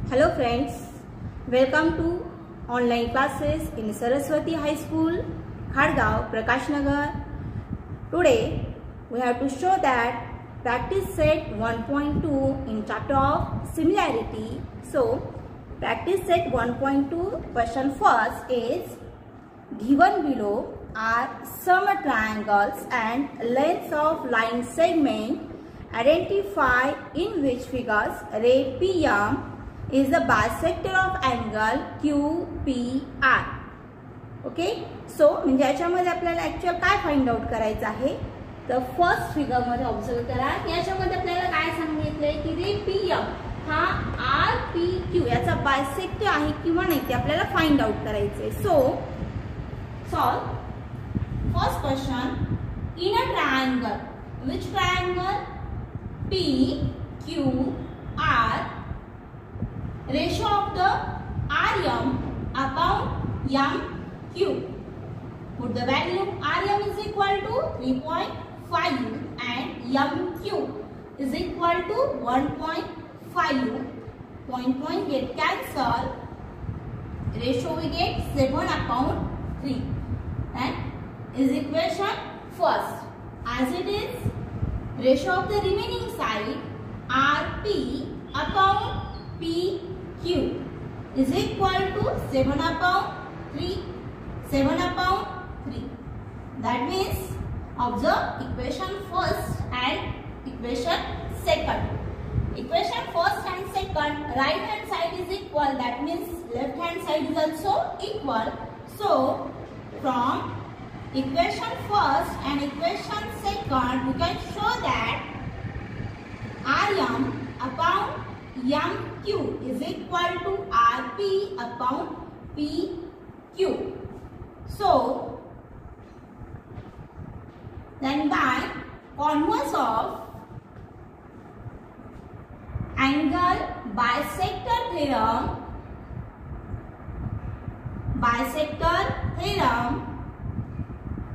Hello friends, welcome to online classes in Saraswati High School, Khadgaon, Prakash Nagar. Today we have to show that practice set 1.2 in chapter of similarity. So practice set 1.2 question first is given below are some triangles and lengths of line segment. Identify in which figures ray PM is the bisector of angle QPR. Okay, so म्हणजे याच्यामध्ये आपल्याला actual काय find out करायचं आहे तर first figure मध्ये observe करा की याच्यामध्ये आपल्याला काय सांगितलंय की रे PM हा RPQ याचा बायसेक्टर आहे किंवा नाही ते आपल्याला फाइंड आउट करायचंय. सो solve first question. In a triangle which triangle PQR ratio of the RM upon MQ. Put the value RM is equal to 3.5 and MQ is equal to 1.5. Point get cancelled. Ratio we get 7/3 and is equation first. As it is, ratio of the remaining side RP upon PQ is equal to 7/3. 7/3. That means observe equation first and equation second. Equation first and second, right hand side is equal. That means left hand side is also equal. So from equation first and equation second, we can show that RM upon MQ is equal to RP upon PQ. So then by converse of angle bisector theorem,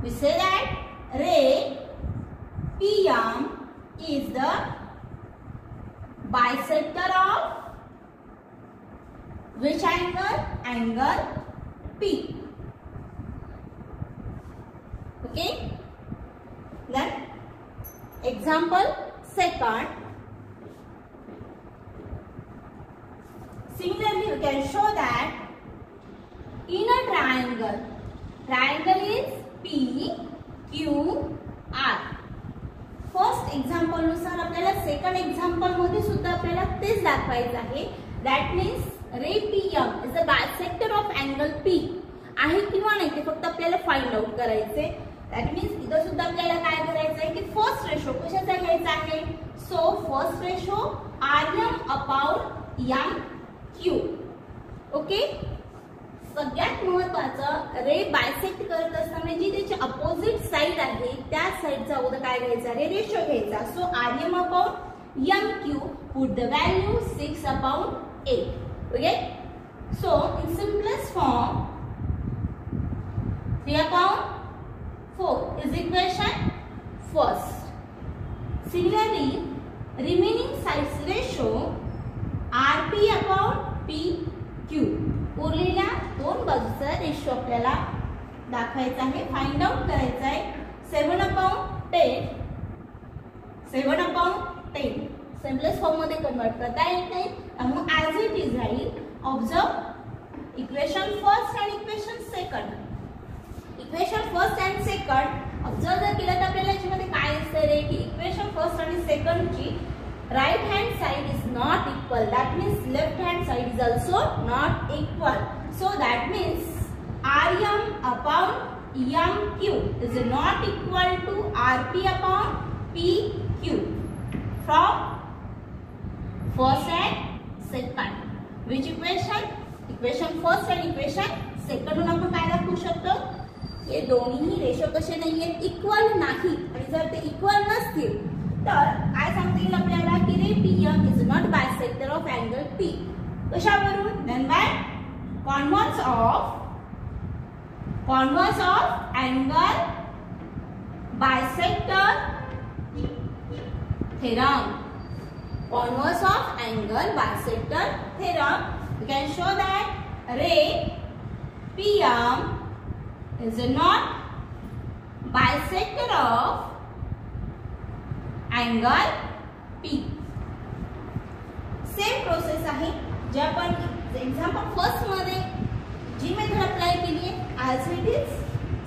we say that ray PM is the bisector of which angle? Angle P. Okay. Then example second. Similarly, we can show that in a triangle is PQR. First example नुसार आपल्याला second example मध्ये सुद्धा आपल्याला तेच दाखवायचं आहे. That means रे PM is the bisector of angle P आहे किंवा नाही ते फक्त आपल्याला फाइंड आउट करायचे. दॅट मीन्स इथं सुद्धा आपल्याला काय करायचं आहे की फर्स्ट रेशो कशाचा घ्यायचा आहे. सो first ratio RM upon MQ. Okay. सगळ्यात महत्त्वाचं रे बायसेक्ट करत असताना जी त्याची अपोजिट साइड आहे त्या साइडचा अगोदर काय घ्यायचा रे रेशो घ्यायचा. सो RM upon MQ put the value 6/8. Okay. So in simplest form 3/4 is equation first. Similarly remaining sides ratio RP upon PQ. उरलेल्या दोन बाजूचा रेशो आपल्याला दाखवायचा आहे, फाइंड आउट करायचा आहे. 7/10 सिम्पलेस्ट फॉर्म मध्ये कन्वर्ट करता येत नाही त्यामुळे as it is Raheel. Observe equation first and equation second. Equation first and second observe जर केलं तर आपल्याला याच्यामध्ये काय असतं रे की इक्वेशन फर्स्ट आणि सेकंडची right hand side is not equal. That means left hand side is also not equal. So that means RM upon MQ is not equal to RP upon PQ from first and second. Which equation? Equation first and equation second वरून आपण काय दाखवू शकतो हे दोन्ही ratio कसे नाहीये equal नाही. आणि जर ते इक्वल नसतील तर काय सांगता येईल आपल्याला की ray PM is not bisector of angle P. कशावरून? Then by converse of angle bisector theorem. converse of angle bisector theorem, we can show that ray PM is not bisector of angle P. Same process आहे जे आपण example first मध्ये जी method apply केली आहे as it is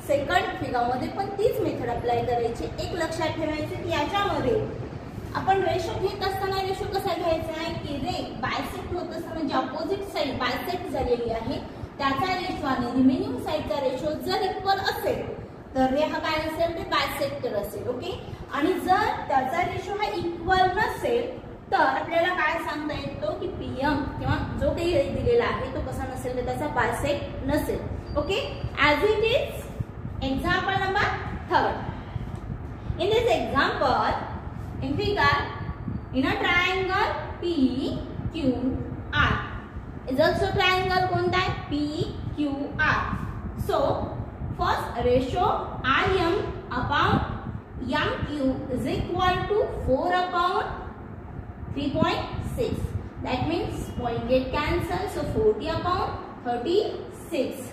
second फिगरमध्ये पण तीच method apply करायची. एक लक्षात ठेवायचं की याच्यामध्ये आपण रेशो घेत असताना रेशो कसा घ्यायचा आहे की रे बायसेक्ट होत असताना म्हणजे ऑपोजिट साइड बायसेक्ट झालेली आहे त्याचा रेशो आणि रिमेनिंग साइडचा रेशो जर इक्वल असेल तर रे हा काय असेल ते बायसेक्टर असेल. ओके. आणि जर त्याचा रेशो हा इक्वल नसेल तर आपल्याला काय सांगता येतो की पीएम किंवा जो काही दिलेला आहे तो कसा नसेल तर त्याचा बायसेक्ट नसेल. Okay. As it is example number 3. In this example in figure in a triangle PQR is also triangle कोणता आहे PQR. So first ratio IM upon MQ is equal to 4 upon 3.6. That means point get cancelled. So 40 upon 36.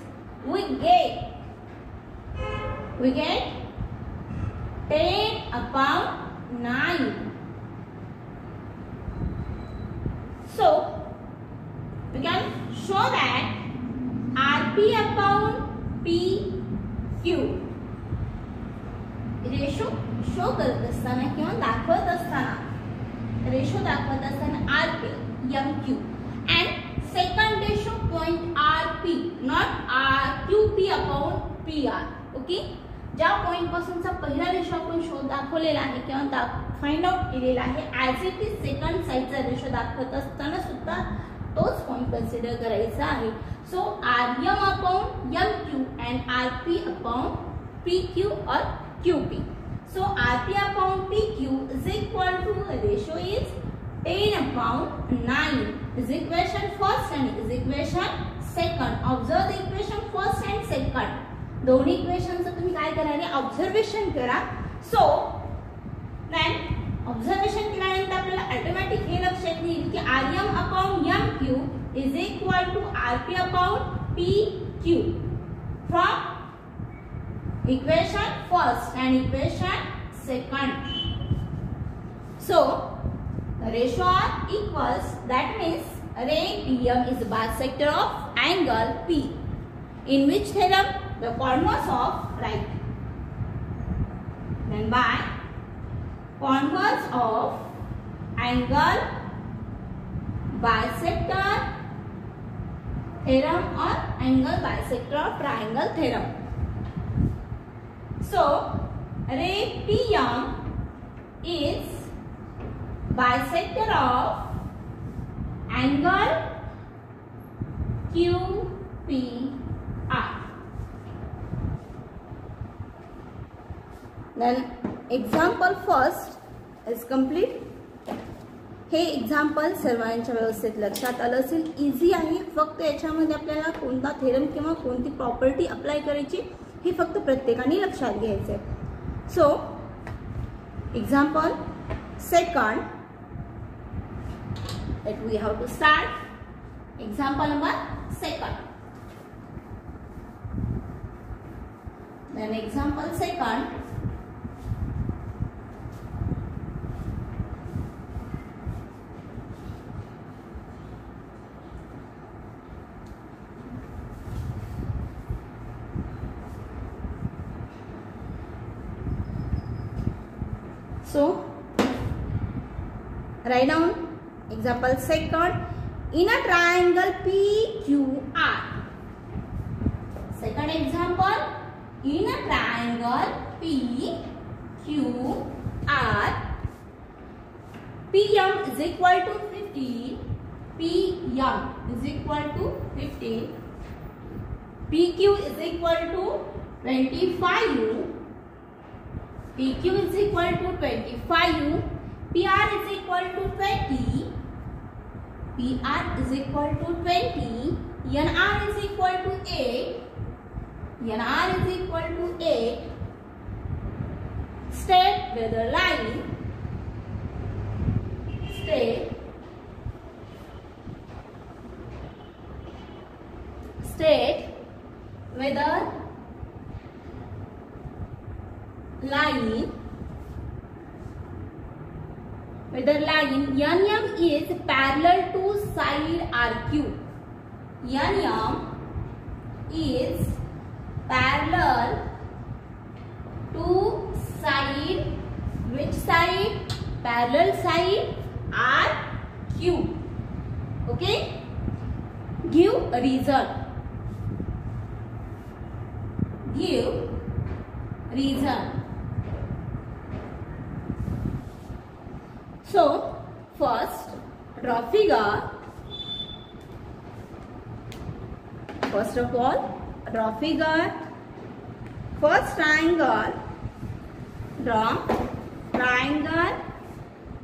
We get 10 upon 9. So we can show that RP upon PQ ratio show करत असताना किंवा दाखवत असताना ratio दाखवत असताना RP MQ and second ratio point RP not RQP upon PR. Okay. ज्या point पासूनचा पहिला ratio आपण शो दाखवलेला आहे किंवा फाइंड आउट केलेला आहे ॲज इट इज सेकंड साइडचा रेशो दाखवत असताना सुद्धा तोच पॉइंट कन्सिडर करायचा आहे. सो RM upon MQ and RP upon PQ or QP. So RP upon PQ is equal to ratio is 10 upon 9 is equation first and is equation second. Observe the equation first and second. दोन्ही इक्वेशनचं तुम्ही काय करायला observation करा. So then observation केल्यानंतर आपल्याला automatic हे लक्षात येईल की RM upon MQ is equal to RP upon PQ from equation first and equation second. So the ratio are equals. That means ray PM is bisector of angle P. In which theorem? The converse of right. Then by converse of angle bisector theorem or angle bisector of triangle theorem. So ray PM is bisector of angle QPR. Then example first is complete. हे example सर्वांच्या व्यवस्थित लक्षात आलं असेल. Easy आहे. फक्त याच्यामध्ये आपल्याला कोणता थेरम किंवा कोणती प्रॉपर्टी अप्लाय करायची हे फक्त प्रत्येकाने लक्षात घ्यायचं आहे. So example second that we have to start. Example number second. Then example second. So write down example second in a triangle PQR. Second example in a triangle PQR. PM is equal to 15. PM is equal to 15. PQ is equal to 25. PQ is equal to 25. PR is equal to 20. PR is equal to 20. NR is equal to 8. NR is equal to 8. State whether line state whether line NM is parallel to side RQ. NM is parallel to side, which side? Parallel side RQ. Okay, give a reason. So first draw figure. First of all, draw figure. First triangle. Draw triangle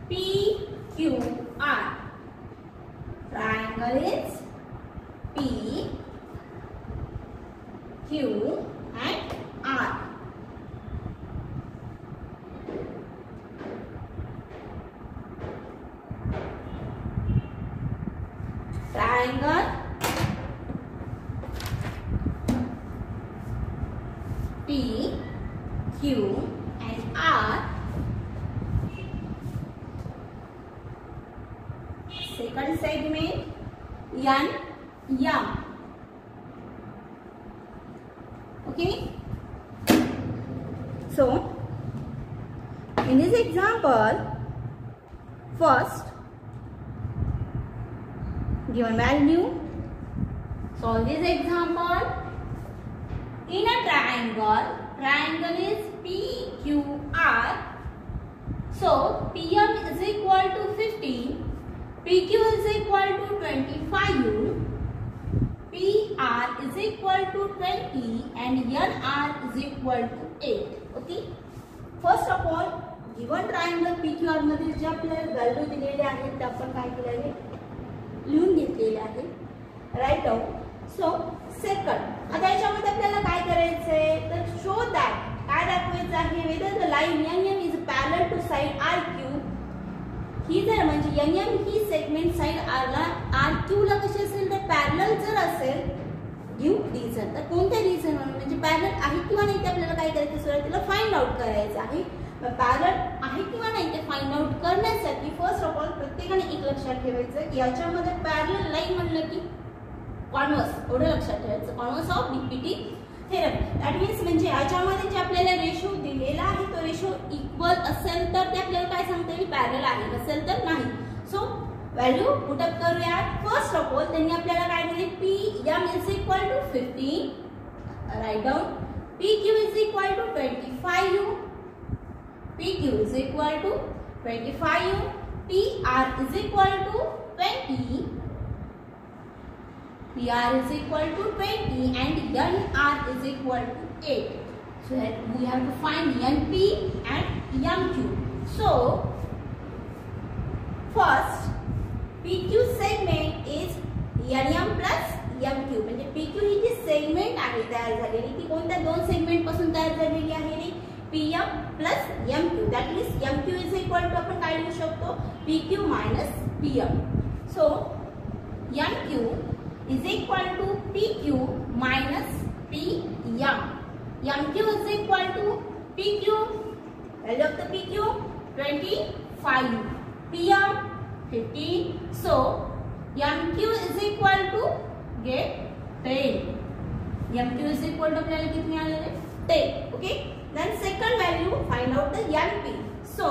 PQR. Triangle is P, Q and R. Triangle P, Q and R. Second segment N, M. Okay. So in this example, first given value, solve this example. In a triangle is PQR. So PM is equal to 15, PQ is equal to 25U, PR is equal to 20 and NR is equal to 8. Okay. First of all, given triangle PQR मध्ये जे आपल्याला value दिलेले आहेत ते आपण काय केले आहे, लिहून घेतलेले आहे. Right down. सो सेकंड, आता याच्यामध्ये आपल्याला काय करायचं आहे, तर शो दॅट काय दाखवायचं आहे, whether the line NM is parallel to side RQ. ही जर म्हणजे NM ही सेगमेंट साइड R ला RQ ला कशी असेल तर पॅरलल जर असेल, गिव रिझन. तर कोणत्या रिझन म्हणजे पॅरलल आहे किंवा नाही ते आपल्याला काय करायचं, सुरुवातीला फाइंड आउट करायचं आहे. पॅरलल आहे किंवा नाही ते फाइंड आउट करण्यासाठी फर्स्ट ऑफ ऑल प्रत्येकाने एक लक्षात ठेवायचं की याच्यामध्ये पॅरलल लाईन म्हणलं की कॉन्व्हर्स, एवढं लक्षात ठेवायचं. Converse of DPT theorem. That means म्हणजे याच्यामध्ये जे आपल्याला रेशो दिलेला आहे तो रेशो इक्वल असेल तर ते आपल्याला काय सांगता येईल, पॅरलल आहे, नसेल तर नाही. सो व्हॅल्यू पुट अप करूया. फर्स्ट ऑफ ऑल त्यांनी आपल्याला काय दिले, PM is equal to 15. Write down. PQ is equal to 25U. PQ is equal to 25U, PR is equal to 20, PR is equal to 20 and NR is equal to 8. So we have to find NP and MQ. So first PQ segment is NM plus MQ. म्हणजे PQ ही जी segment आहे तयार झालेली ती कोणत्या दोन segment पासून तयार झालेली आहे रे, PM plus MQ. That means MQ is equal to आपण काय लिहू शकतो, PQ minus PM. So MQ is equal to PQ minus PM. MQ is equal to PQ, value of the PQ 25, PM 15. So MQ is equal to get 10. MQ is equal to आपल्याला किती मिळाले, 10. Okay. Then second value, find out the NP. So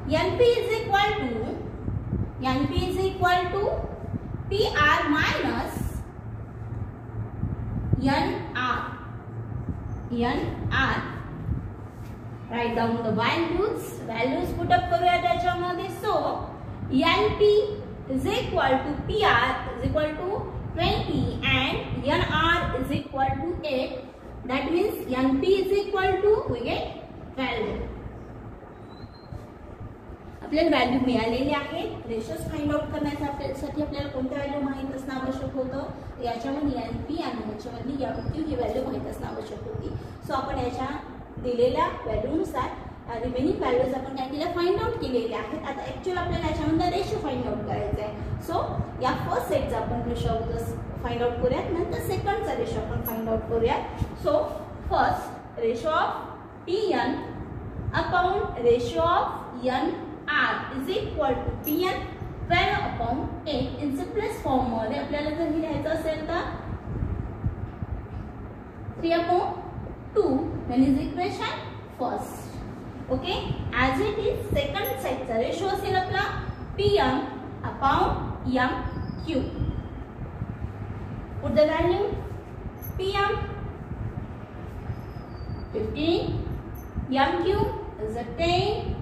NP is equal to PR minus NR. Write down the values put up करूया त्याच्यामध्ये. So NP is equal to PR is equal to 20 and NR is equal to 8. That means NP is equal to we get 12. आपल्याला value मिळालेली आहे. Ratios find out करण्यासाठी आपल्याला कोणत्या value माहित असणं आवश्यक होतं, याच्यामध्ये NP आणि याच्यामध्ये MQ ही व्हॅल्यू माहित असणं आवश्यक होती. सो आपण याच्या दिलेल्या व्हॅल्यूनुसार रिमेनिंग व्हॅल्यूज आपण काय केल्या फाइंड आउट केलेल्या आहेत. आता ऍक्च्युअल आपल्याला याच्यामध्ये रेशो फाइंड आउट करायचा आहे. सो या फर्स्ट सेटचा आपण रेशो फाइंड आउट करूयात, नंतर सेकंडचा रेशो आपण फाइंड आउट करूयात. So first ratio of Pn upon ratio of Nr is equal to Pn 12/8 in simplest form मध्ये आपल्याला जर हे लिहायचं असेल तर 3/2 then is equation first. Okay, as it is second set चा रेशो असेल आपला Pm upon Mq. Put the value Pm 15, Mq is a 10.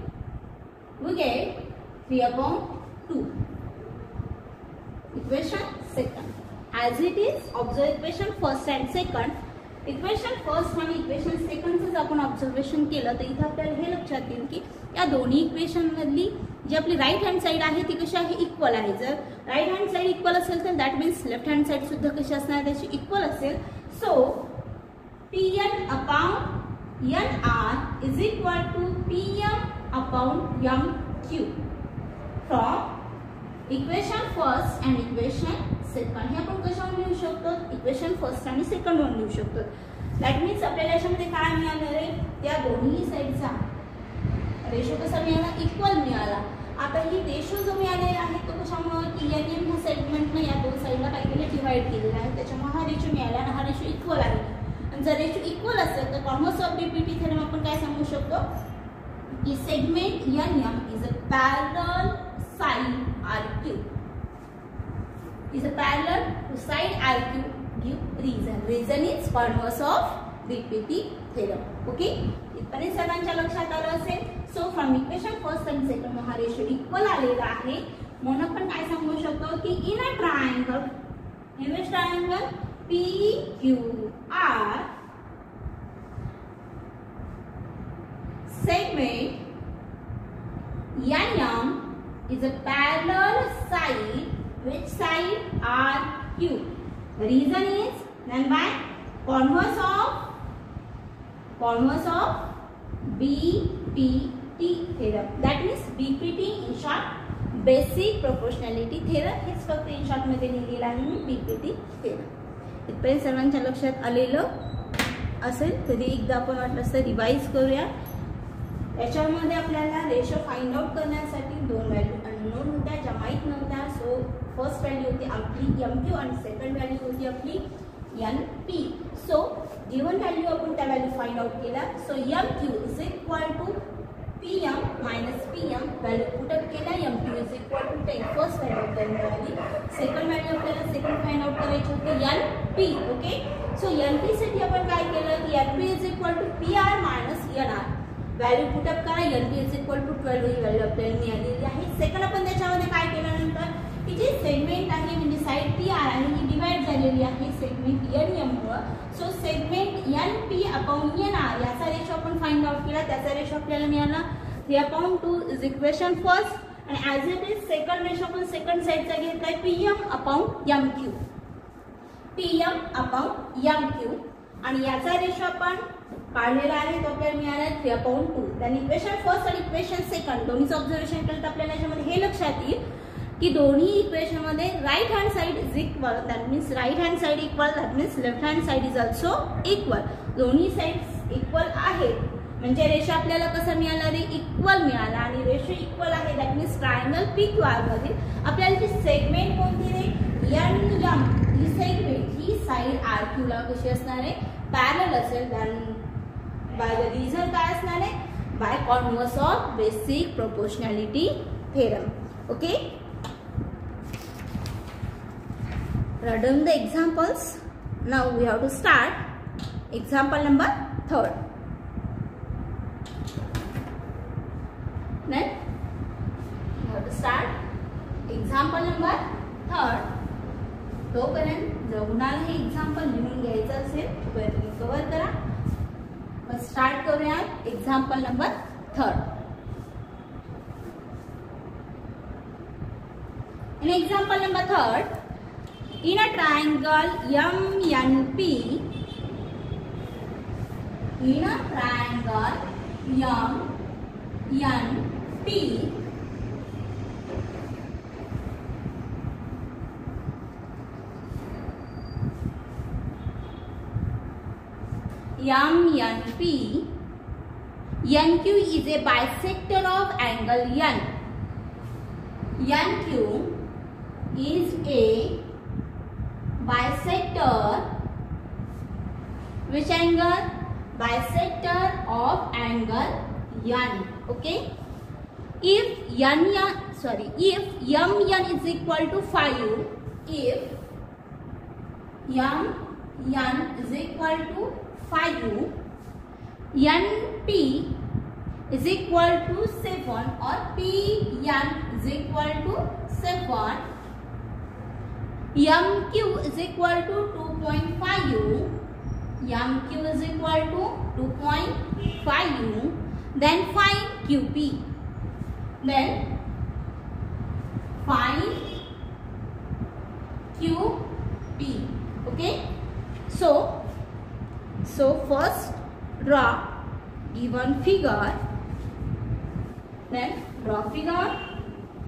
We get 3/2. Equation second. As it is, observe equation first and second. Equation first आणि equation सेकंडच आपण observation केलं तर इथे आपल्याला हे लक्षात येईल की या दोन्ही इक्वेशन मधली जी आपली राईट हँड साईड आहे ती कशी आहे इक्वल आहे. जर राईट हँड साईड इक्वल असेल तर that means left hand side सुद्धा कशी असणार त्याची इक्वल असेल. So Pn upon Nr is equal to Pm upon Mq from equation first and equation second. हे आपण कशावर लिहू शकतो इक्वेशन फर्स्ट आणि सेकंड वर लिहू शकतो. दॅट मीन्स आपल्याला याच्यामध्ये काय मिळालं रे त्या दोन्ही साईडचा रेशो कसा मिळाला इक्वल मिळाला. आता ही रेशो जो मिळालेला आहे तो कशामुळे की Nm ह्या सेगमेंटने या दोन साईडला काय केलं डिवाइड केलेला आहे त्याच्यामुळे हा रेशो मिळाला आणि हा रेशो इक्वल आहे. आणि जर रेशो इक्वल असेल तर कॉन्व्हर्स ऑफ बीपीटी थेरम आपण काय सांगू शकतो की segment Nm is a parallel side RQ is a parallel to side RQ give reason. Reason is converse of BPT theorem. Okay, इथपर्यंत सगळ्यांच्या लक्षात आलं असेल. सो फ्रॉम इक्वेशन फर्स्ट आणि सेकंड हा रेशो इक्वल आलेला आहे म्हणून आपण काय सांगू शकतो की in a triangle PQR segment Nm is a parallel side. Which side RQ? The reason is done by converse of BPT theorem. That means BPT in short basic proportionality theorem. हेच फक्त in short मध्ये लिहिलेलं आहे मी BPT theorem. इथपर्यंत सर्वांच्या लक्षात आलेलं असेल तरी एकदा आपण वाटलं असं रिवाइज करूया. याच्यामध्ये आपल्याला रेशो फाइंड आउट करण्यासाठी दोन व्हॅल्यू अननोन होत्या ज्या माहीत नव्हत्या. सो फर्स्ट व्हॅल्यू होती आपली Mq आणि सेकंड व्हॅल्यू होती आपली Np. सो गिवन व्हॅल्यू आपण त्या व्हॅल्यू फाइंड आउट केल्या. So Mq is equal to Pm minus Pm value put up केल्या. Mq is equal to 10 first value आपल्याला मिळाली. सेकंड व्हॅल्यू आपल्याला सेकंड फाइंड आउट करायची होती Np. ओके, सो Np साठी आपण काय केलं की Np is equal to Pr minus Nr value put up करा. Np इज इक्वल टू 12 ही व्हॅल्यू आपल्याला मिळालेली आहे. सेकंड आपण त्याच्यामध्ये काय केल्यानंतर की जी सेगमेंट आहे म्हणजे साइड PR आहे ही डिवाइड झालेली आहे सेगमेंट Nm मुळे. सो सेगमेंट Np अपॉन Nr याचा रेशो आपण फाइंड आउट केला. त्याचा रेशो आपल्याला मिळाला 3/2 इज इक्वेशन फर्स्ट आणि as it is second ratio आपण सेकंड साइडचा घेतलाय Pm upon Mq. Pm upon Mq आणि याचा रेशो आपण काढलेला आहे तो आपल्याला मिळाला 3/2. त्याने इक्वेशन फर्स्ट आणि इक्वेशन सेकंड दोन्हीचं ऑब्झर्वेशन केलं तर आपल्याला याच्यामध्ये हे लक्षात येईल की दोन्ही इक्वेशन मध्ये right hand side is equal. That means right hand side equal that means left hand side is also equal. दोन्ही साइड्स इक्वल आहेत म्हणजे रेशो आपल्याला कसा मिळाला रे इक्वल मिळाला. आणि रेशो इक्वल आहे दॅट मीन्स ट्रायंगल PQR मध्ये आपल्याला जी सेगमेंट कोणती रे Nm ही सेगमेंट ही साइड RQ ला कशी असणार आहे पॅरलल असेल. बाय द रिझन काय असणार आहे by converse of basic proportionality theorem. Okay, write down the examples. Now we have to start example number 3. Then we have to start example number 3. तोपर्यंत जर कुणाला हे एक्झाम्पल लिहून घ्यायचं असेल तोपर्यंत तुम्ही कव्हर करा. मग स्टार्ट करूया example number 3. In example number 3, in a triangle MNP, in a triangle NP MNP. NQ is a bisector of angle N. NQ is a bisector. Which angle? Bisector of angle N. Okay. If MN is equal to 5, if MN is equal to 5, NP is equal to 7 or PN is equal to 7, MQ is equal to 2.5, MQ is equal to 2.5, then find QP. Then find QP. Okay. So first draw given figure. Then draw figure.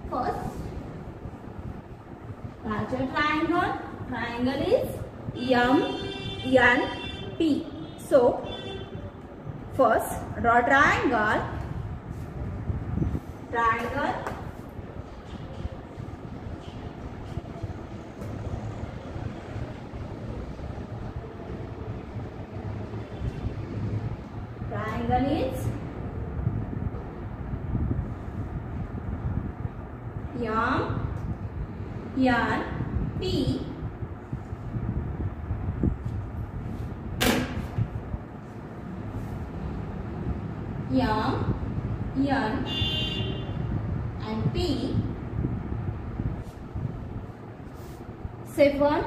First, larger triangle. Triangle is MNP. So first draw triangle. Triangle. Triangle is MNP. And P 7.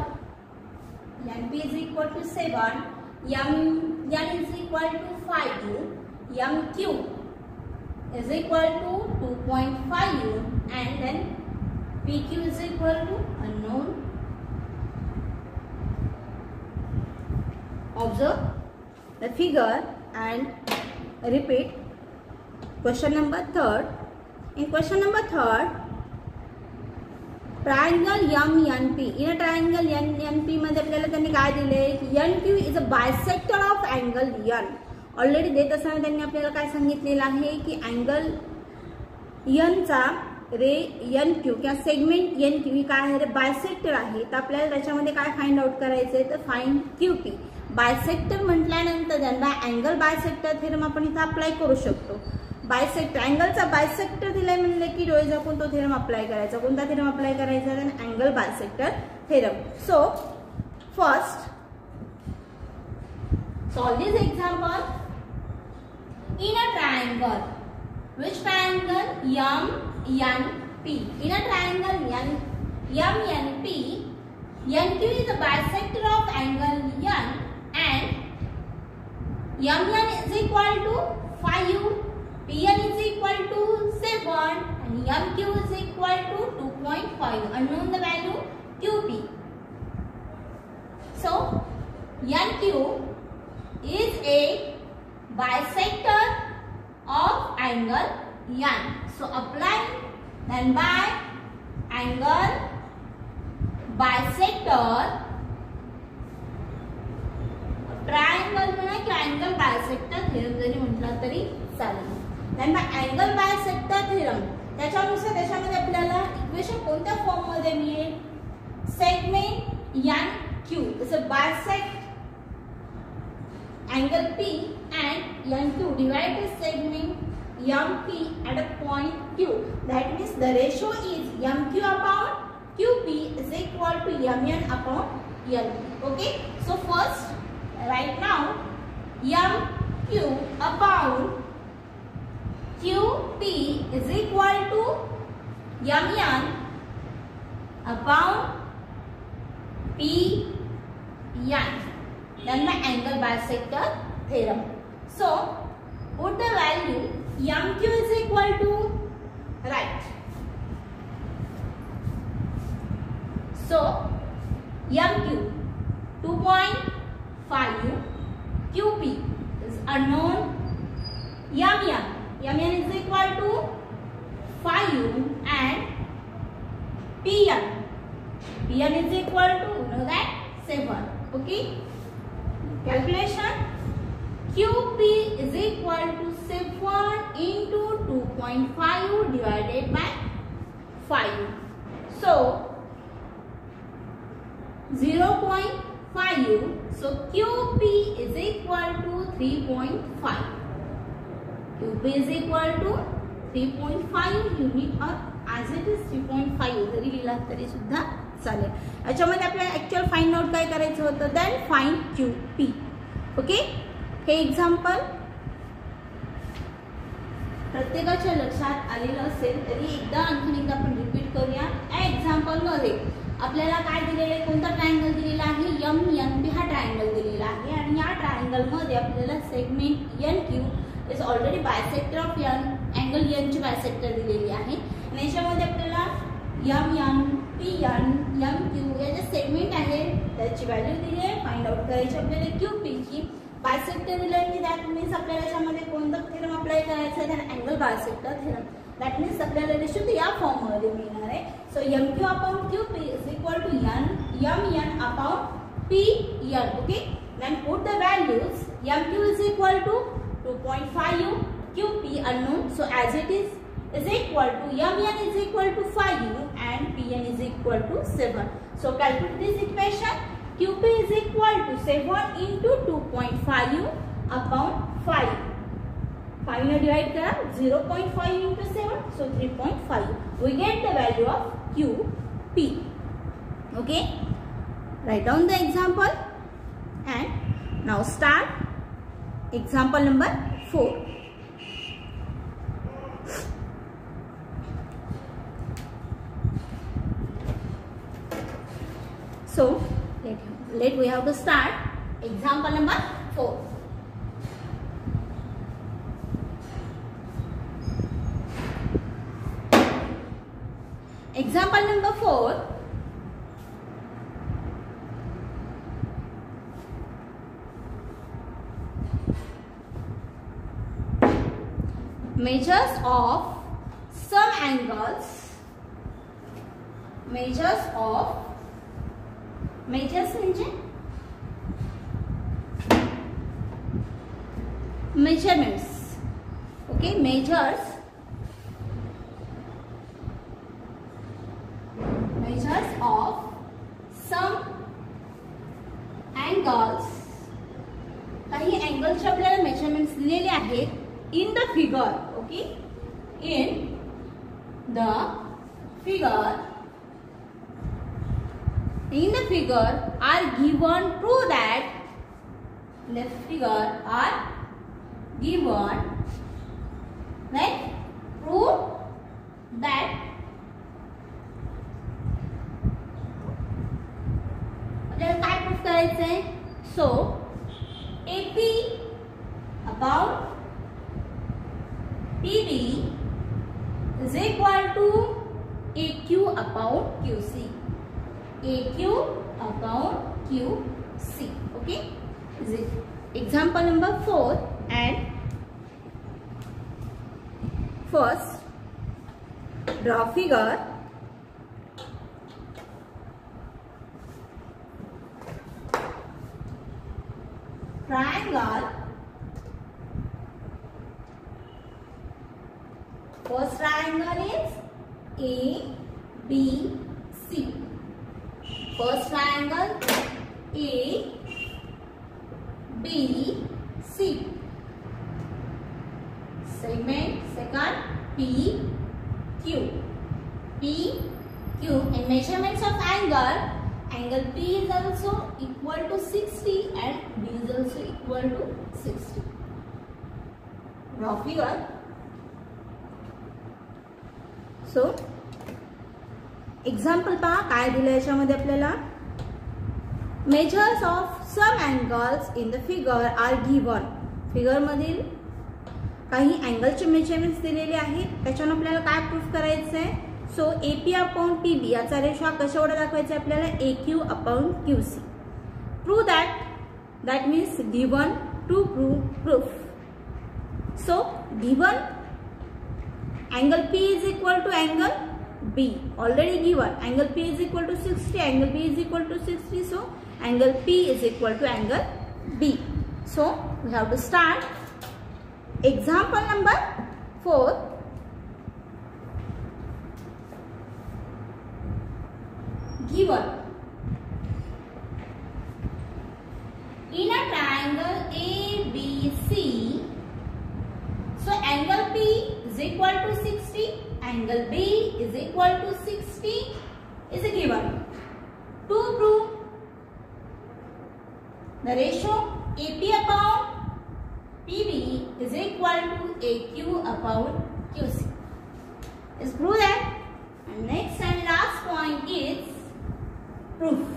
NP is equal to 7. N is equal to 5. MQ is equal to 2.5, and then PQ is equal to unknown. Observe the figure and repeat. Question number 3. In question number 3, triangle MNP. In a triangle MNP मध्ये आपल्याला त्यांनी काय दिले की NQ is a bisector of angle N. Already देत असताना त्यांनी आपल्याला काय सांगितलेलं आहे की अँगल N चा रे NQ किंवा सेगमेंट NQ ही काय आहे रे बायसेक्टर आहे. तर आपल्याला त्याच्यामध्ये काय फाइंड आउट करायचंय तर फाइंड QP. बायसेक्टर म्हटल्यानंतर ज्यांना अँगल बायसेक्टर थेरम आपण इथे अप्लाय करू शकतो. बायसेक्टर अँगलचा बायसेक्टर दिलाय म्हणले की डोळे झाकून तो थेरम अप्लाय करायचा. कोणता थेरम अप्लाय करायचा तर angle bisector theorem. So first solve this example. In a triangle, which triangle? MNP. In a triangle MNP, NQ is a bisector of angle N, and MN is equal to 5, PN is equal to 7, and MQ is equal to 2.5. Unknown the value QP. So NQ is a bisector of angle N. So apply then by angle bisector. Triangle म्हणा की angle bisector theorem जरी म्हटलं तरी चालेल. then by angle bisector theorem त्याच्यानुसार त्याच्यामध्ये आपल्याला equation कोणत्या form मध्ये मिळेल? Segment NQ is a bisect angle P and NQ divide the segment MP at a point Q. That means the ratio is MQ upon QP is equal to MN upon NP. Okay. So first right now MQ upon QP is equal to MN upon PN. Then my angle bisector theorem. So put the value MQ is equal to, right. So MQ 2.5, QP is unknown, MN MN is equal to 5U and PN. PN is equal to, you know that, 7. Okay. Calculation. QP is equal to 7 into 2.5 divided by 5. So 0.5. So QP is equal to 3.5. QP is equal to 3.5 unit or as it is 3.5 जरी लिहिला तरी सुद्धा चालेल. याच्यामध्ये आपल्याला actual find out काय करायचं होतं, then find QP. Okay. हे example प्रत्येकाच्या लक्षात आलेलं असेल तरी एकदा आणखी एकदा आपण रिपीट करूया. या एक्झाम्पल मध्ये आपल्याला काय दिलेलं आहे, कोणता ट्रायंगल दिलेला आहे, MNP हा ट्रायंगल दिलेला आहे आणि या ट्रायंगल मध्ये आपल्याला segment NQ is already bisector of N, angle N ची बायसेक्टर दिलेली आहे आणि याच्यामध्ये आपल्याला MN, PN, MQ या जे सेगमेंट आहे त्याची व्हॅल्यू दिली आहे. फाइंड आउट करायची आपल्याला QP ची. बायसेक्टर दिलं आहे, दॅट मीन्स आपल्याला याच्यामध्ये कोणतं थेरम अप्लाय करायचं आहे, angle bisector theorem. That means आपल्याला रेशो या फॉर्म मध्ये मिळणार आहे. So MQ upon QP is equal to MN upon PN. Okay. Then put the values. MQ is equal to 2.5U, QP unknown, so as it is equal to MN is equal to 5U and PN is equal to 7. So calculate this equation. QP is equal to 7 into 2.5U upon 5. 5 ने divide करा, 0.5 into 7, so 3.5. We get the value of QP. Okay. Write down the example and now start example number 4. So we have to start example number 4. Example number 4. Measures of some angles. Measures म्हणजे measurements. Okay, measures of some angles. काही angles आपल्याला measurements दिलेले आहेत in the figure. Okay, in the figure are given. Prove that the figure are given. Then prove that आपल्याला काय proof करायचं आहे. So AP about PB is equal to AQ upon QC. AQ upon QC. Okay. Is it example number 4 and first draw figure. Triangle. First triangle is ABC. First triangle ABC. Segment second PQ. And measurements of angle. Angle P is also equal to 60 and B is also equal to 60. Draw figure. So example पहा काय दिलं याच्यामध्ये आपल्याला. Measures of some angles in the figure are given. Figure मधील काही अँगलचे measurements दिलेले आहेत. त्याच्यानं आपल्याला काय प्रूफ करायचं आहे. सो AP अपॉन PB याचा रेशो कशावर दाखवायचा आहे आपल्याला. AQ upon QC. Prove that means given to prove proof. So given angle P is equal to angle B, already given. Angle P is equal to 60, angle B is equal to 60, so angle P is equal to angle B. So we have to start. Example number 4. Given in a triangle ABC, so angle P is equal to 60, angle B is equal to 60 is given. To prove the ratio AP upon PB is equal to AQ upon QC. Let's prove that. And next and last point is proof.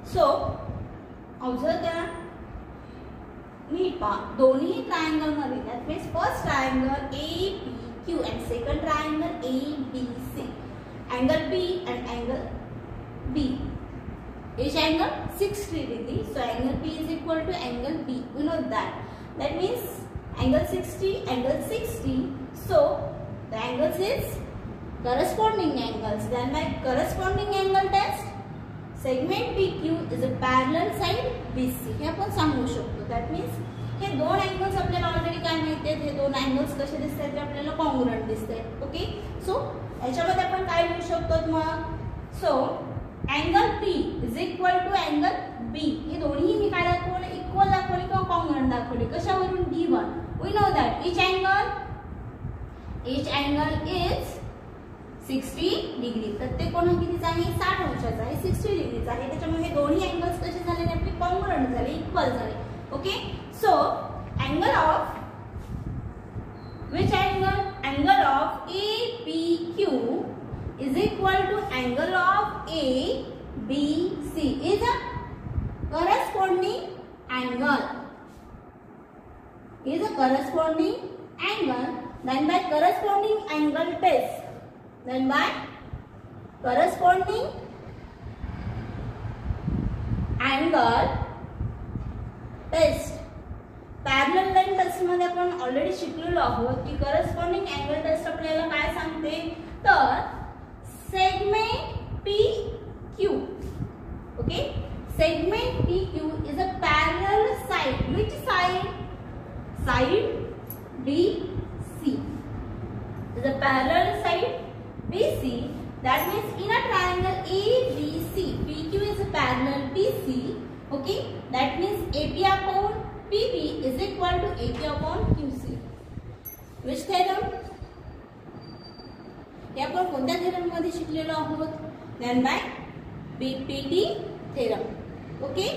So observe that दोन्ही triangle मध्ये, that means first triangle APQ and second triangle ABC, angle P and angle B, each angle 60 degree, so angle P is equal to angle B. We know that. That means angle 60, angle 60. So the angles is corresponding angles. Then by corresponding angle test, segment PQ is a parallel side BC. हे आपण सांगू शकतो. That means हे दोन angles आपल्याला already काय माहिती आहेत, हे दोन angles कसे दिसतात ते आपल्याला congruent दिसतात. ओके, सो याच्यामध्ये आपण काय लिहू शकतो मग? सो angle P is equal to angle B. हे दोन्ही मी काय दाखवले, इक्वल दाखवले किंवा congruent दाखवले. कशावरून? given. We know that each angle is 60 degree. प्रत्येक कोण कितीचा आहे? 60 अंशाचा आहे, 60 डिग्रीचा आहे. त्याच्यामुळे हे दोन्ही अँगल्स कसे झाले? आपले कॉन्ग्रुएंट झाले, इक्वल झाले. Okay, so angle of which angle of APQ is equal to angle of ABC is a corresponding angle. Is a corresponding angle. Then by corresponding angle test, then by corresponding angle test, parallel line test मध्ये आपण already शिकलेलो आहोत की corresponding angle test आपल्याला काय सांगते, तर segment PQ, okay, segment PQ is a parallel side. Which side? Side BC is a parallel side BC. That means in a triangle ABC, PQ is a parallel BC. Okay, that means AP upon PB is equal to AP upon QC. Which theorem? हे आपण कोणत्या theorem मध्ये शिकलेलो आहोत? Then by BPT theorem. Okay,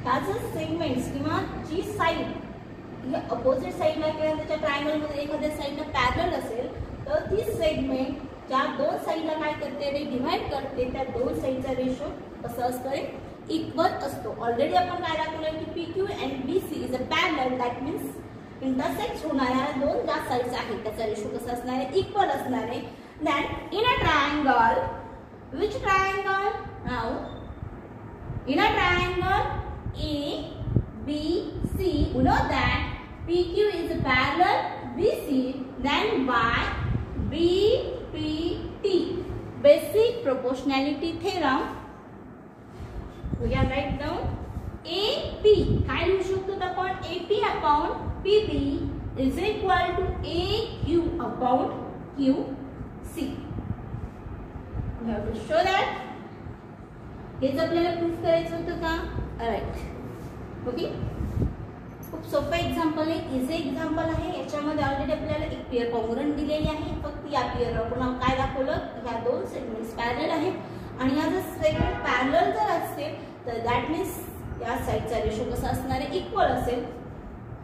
त्याचे segments किंवा जी side हे opposite साइडला किंवा त्याच्या ट्रायंगल मध्ये एखाद्या साइडला पॅरलल असेल, तर ती सेगमेंट ज्या दोन साइडला काय करते रे डिवाइड करते, त्या दोन साइडचा रेशो कसा असतो रे? इक्वल असतो. ऑलरेडी आपण काय दाखवलं की PQ and BC is a parallel. That means intersect होणाऱ्या दोन ज्या साइड्स आहेत त्याचा रेशो कसा असणार आहे? इक्वल असणार आहे. That in a triangle, which triangle? Now in a triangle ABC, you know that PQ is parallel BC. Then by BPT, basic proportionality theorem, we can write down AP. काय लिहू शकतो आपण? AP upon PB is equal to AQ upon QC. We have to show that. हेच आपल्याला proof करायचं होतं का? Right. Okay, खूप सोपं एक्झाम्पल आहे, इझी एक्झाम्पल आहे. याच्यामध्ये ऑलरेडी आपल्याला एक पेअर कॉन्ग्रुएंट दिलेली आहे. फक्त या पेअरला आपण काय दाखवलं, ह्या दोन सेगमेंट्स पॅरलल आहेत आणि हा जर सेगमेंट पॅरलल जर असेल तर दॅट मीन्स या साइडचा रेशो कसा असणार आहे? इक्वल असेल.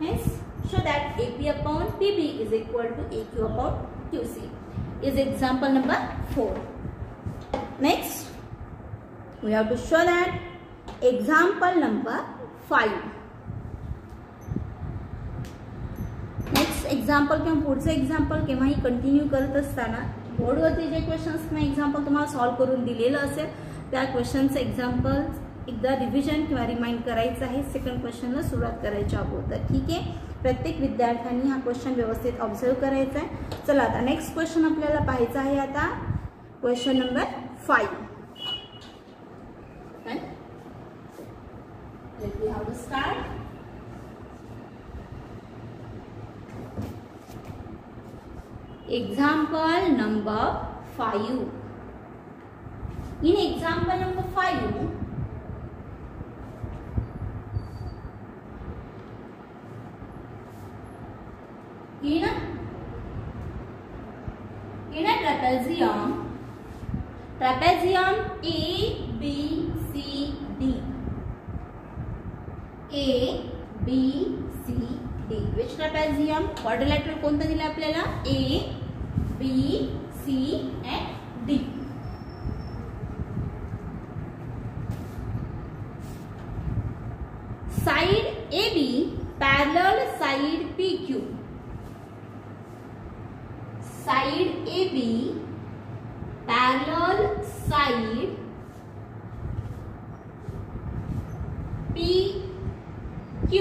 Hence show that AP upon PB is equal to AQ upon QC is example number 4. Next we have to show that example number 5. Next example किंवा पुढचं एक्झाम्पल केव्हाही कंटिन्यू करत असताना बोर्डवरती जे क्वेश्चन्स किंवा एक्झाम्पल तुम्हाला सॉल्व्ह करून दिलेलं असेल त्या क्वेश्चनचं एक्झाम्पल्स एकदा रिव्हिजन किंवा रिमाइंड करायचं आहे सेकंड क्वेश्चनला सुरुवात करायच्या अगोदर. ठीक आहे, प्रत्येक विद्यार्थ्यांनी हा क्वेश्चन व्यवस्थित ऑब्झर्व करायचा आहे. चला आता नेक्स्ट क्वेश्चन आपल्याला पाहायचा आहे. आता question number 5. Let me have to start. Example number 5. In example number 5, in a trapezium A, B, C, D. A, B, C, D. Which trapezium? Quadrilateral कोणता दिला आपल्याला? A, B, C and D. Side AB parallel side PQ. Side AB parallel side PQ,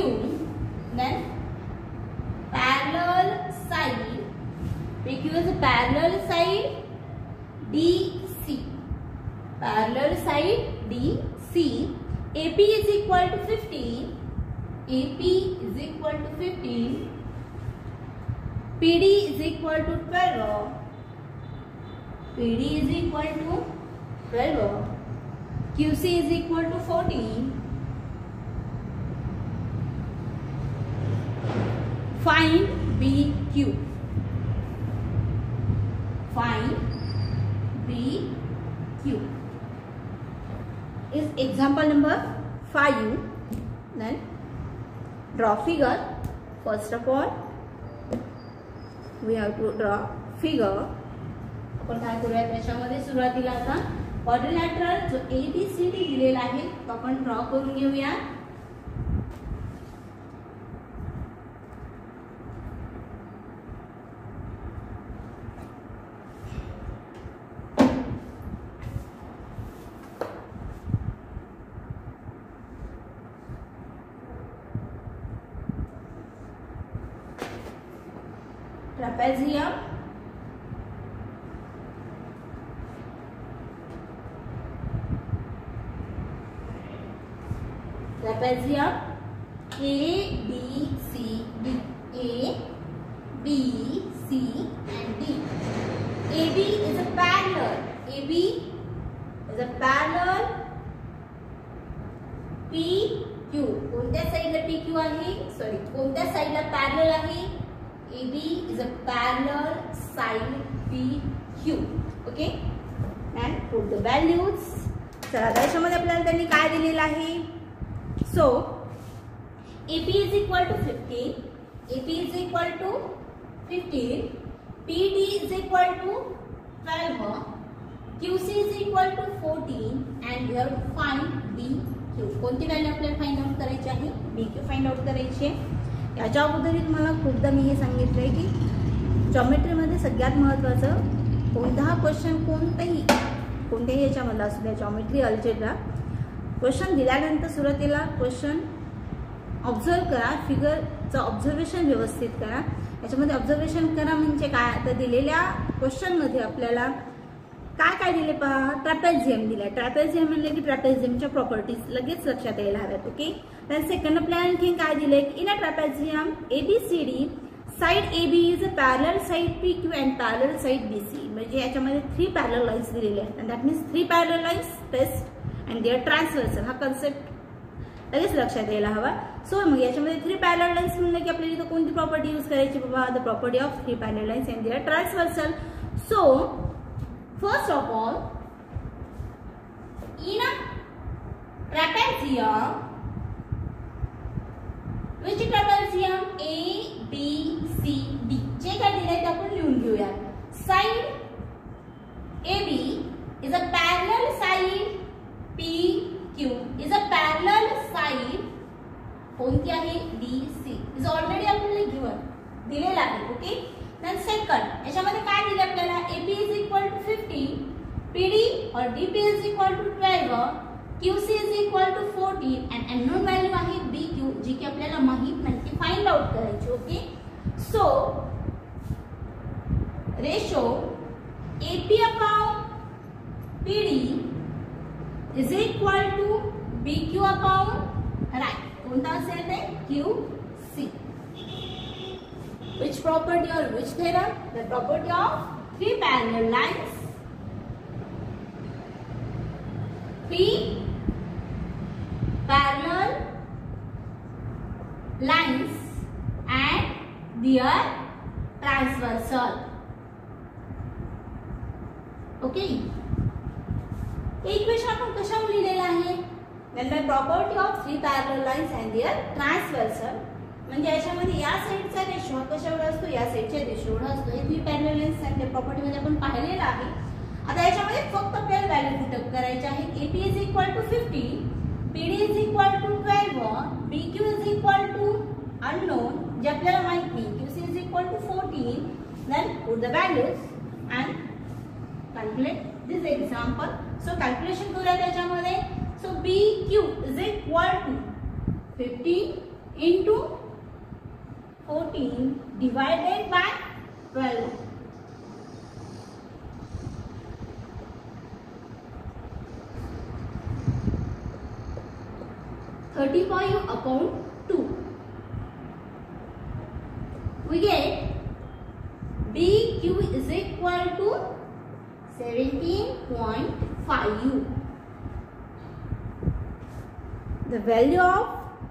then parallel side PQ is a parallel side DC. Parallel side DC. AP is equal to 15. AP is equal to 15. PD is equal to 12. PD is equal to 12. QC is equal to 14. Find BQ. Find BQ is example number 5. Then draw figure. First of all, we have to draw figure. आपण काय करूया त्याच्यामध्ये सुरुवातीला आता quadrilateral जो ABCD दिलेला आहे तो आपण ड्रॉ करून घेऊया. Trapezium A, B, C, D. A, B, C and D. AB is a parallel. AB is a parallel PQ. कोणत्या साइडला PQ आहे? सॉरी, कोणत्या साइडला पॅरलल आहे? AB is a parallel side PQ. Okay, and put the values. चला त्याच्यामध्ये आपल्याला त्यांनी काय दिलेलं आहे? So AP is equal to 15. AP is equal to 15. PD is equal to 12. QC is equal to 14 and we have to find BQ. कोणती value आपल्याला find out करायची आहे? BQ फाइंड आउट करायची आहे. याच्या अगोदर तुम्हाला खूपदा मी हे सांगितलंय की जॉमेट्रीमध्ये सगळ्यात महत्त्वाचं कोणताही क्वेश्चन कोणत्याही याच्यामधला असू द्या, जॉमेट्री अल्जेब्रा क्वेश्चन दिल्यानंतर सुरुवातीला क्वेश्चन ऑब्झर्व करा, फिगरचं ऑब्झर्वेशन व्यवस्थित करा. याच्यामध्ये ऑब्झर्वेशन करा म्हणजे काय, आता दिलेल्या क्वेश्चनमध्ये आपल्याला काय काय दिले पहा. ट्रॅपेझियम दिलाय. ट्रॅपेझियम म्हणले की ट्रॅपेझियमच्या प्रॉपर्टीज लगेच लक्षात यायला हव्यात. ओके, तर सेकंड आपल्याला आणखी काय दिले? In a trapezium ABCD side AB is a parallel side PQ and parallel side BC. म्हणजे याच्यामध्ये 3 पॅरलल लाईन्स दिलेले आहेत and that means 3 parallel lines test and their transversal. हा कन्सेप्ट लगेच लक्षात यायला हवा. सो मग याच्यामध्ये 3 पॅरलल लाईन्स म्हणलं की आपल्याला इथं कोणती प्रॉपर्टी यूज करायची बाबा? The property of 3 parallel lines and their transversal. So first of all, in a trapezium, which trapezium? A, B, C, D. जे काय दिले ते आपण लिहून घेऊया. Side AB is a parallel side PQ is a parallel side कोणती आहे? DC is already आपल्याला given दिलेला आहे. ओके, then second याच्यामध्ये काय दिले आपल्याला? AB is equal to 15. PD or DP is equal to 12, QC is equal to 14 and unknown value आहे BQ जी की आपल्याला माहित नाही ती फाइंड आउट करायची. Okay, so ratio AP upon PD is equal to BQ upon right. कोणता असेल ते QC. Which property or which theorem? The property of three parallel lines. Three parallel lines and their transversal. Okay. Equation आपण कशावर लिहिलेला आहे? Then the property of three parallel lines and their transversal. म्हणजे याच्यामध्ये या साइडचा रेशो कशावर असतो, या साइडच्या रेशोवर असतो. हे थ्री पॅरलल लाईन्स आणि प्रॉपर्टी मध्ये आपण पाहिलेलं आहे. आता याच्यामध्ये फक्त आपल्याला व्हॅल्यू पुटअप करायची आहे. AP is equal to 50, PD is equal to 12, BQ is equal to unknown जे आपल्याला माहित नाही, QC is equal to 14. Then put the values and calculate this example. So calculation करूया त्याच्यामध्ये. So BQ is equal to 50 into 14 divided by 12. upon 2. We get BQ is equal to 17.5U. The value of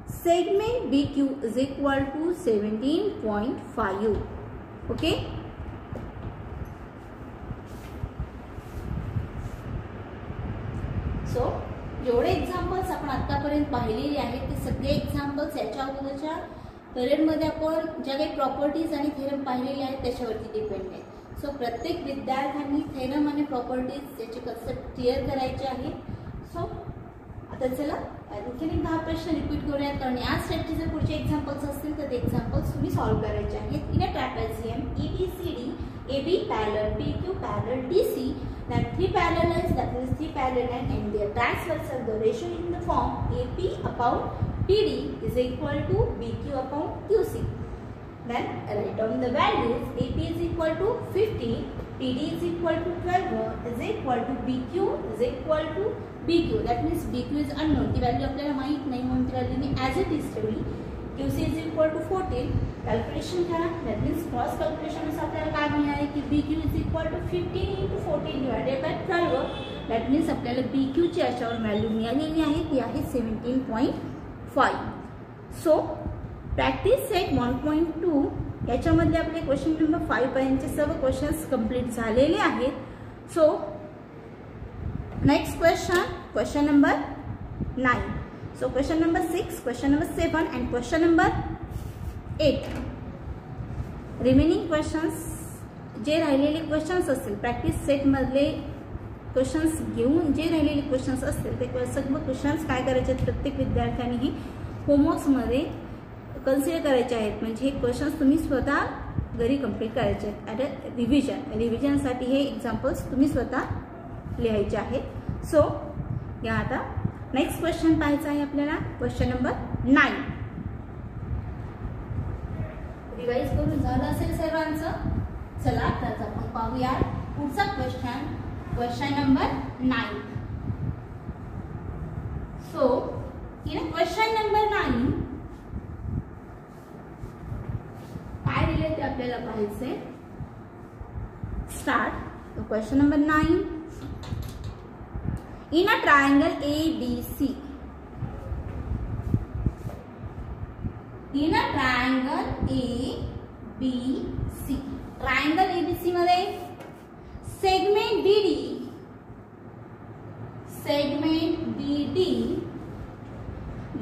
segment BQ is equal to 17.5U. Okay. So जेवढे examples आपण आतापर्यंत पाहिलेले आहेत ते सगळे examples याच्या अगोदरच्या पिरियडमध्ये आपण ज्या काही प्रॉपर्टीज आणि थेरम पाहिलेले आहेत त्याच्यावरती डिपेंड आहे. सो प्रत्येक विद्यार्थ्यांनी थेरम आणि प्रॉपर्टीज याचे कन्सेप्ट क्लिअर करायचे आहेत. सो आता चला आणखी 10 प्रश्न रिपीट करूयात, कारण या स्टेपचे जर पुढचे एक्झाम्पल्स असतील तर ते एक्झाम्पल्स तुम्ही सॉल्व्ह करायचे आहेत. इन a trapezium ABCD, AB parallel, PQ parallel, DC, then three parallel lines, that means three parallel lines and their transversal, the ratio in the form AP upon PD is equal to BQ upon QC. Then write down the values. AP is equal to 50, PD is equal to 12, is equal to BQ is equal to BQ. That means BQ is unknown. ती value आपल्याला माहित नाही म्हणून ती value me as it is ठेवली. QC is equal to 14. Calculation करा. That means cross calculation नुसार आपल्याला काय मिळाले की BQ is equal to 15 into 14 divided by 12. That means आपल्याला BQ ची याच्यावर व्हॅल्यू मिळालेली आहे ती आहे 17.5. सो प्रॅक्टिस सेट 1.2 याच्यामध्ये आपले क्वेश्चन नंबर 5 पर्यंतचे सर्व क्वेश्चन्स कंप्लीट झालेले आहेत. So next question number 9. So question number 6, question number 7 and question number 8. Remaining questions जे राहिलेले क्वेश्चन्स असतील प्रॅक्टिस सेट मधले क्वेश्चन्स घेऊन जे राहिलेले क्वेश्चन्स असतील ते सर्व क्वेश्चन्स काय करायचे आहेत प्रत्येक विद्यार्थ्यांनी ही होमवर्क्स मध्ये कन्सिडर करायचे आहेत. म्हणजे हे क्वेश्चन्स तुम्ही स्वतः घरी कंप्लीट करायचे आहेत. ॲट अ रिव्हिजन साठी हे एक्झाम्पल्स तुम्ही स्वतः लिहायचे आहेत. सो या आता नेक्स्ट क्वेश्चन पाहायचा आहे आपल्याला. Question number 9. रिवाइज करून झालं असेल सर्वांचं. चला तर आपण पाहूया पुढचा क्वेश्चन नंबर 9. सो इन क्वेश्चन नंबर 9 काय दिले ते आपल्याला पाहायचे. Start. Question number 9. In a triangle ABC, in a triangle ABC, triangle ABC मध्ये segment BD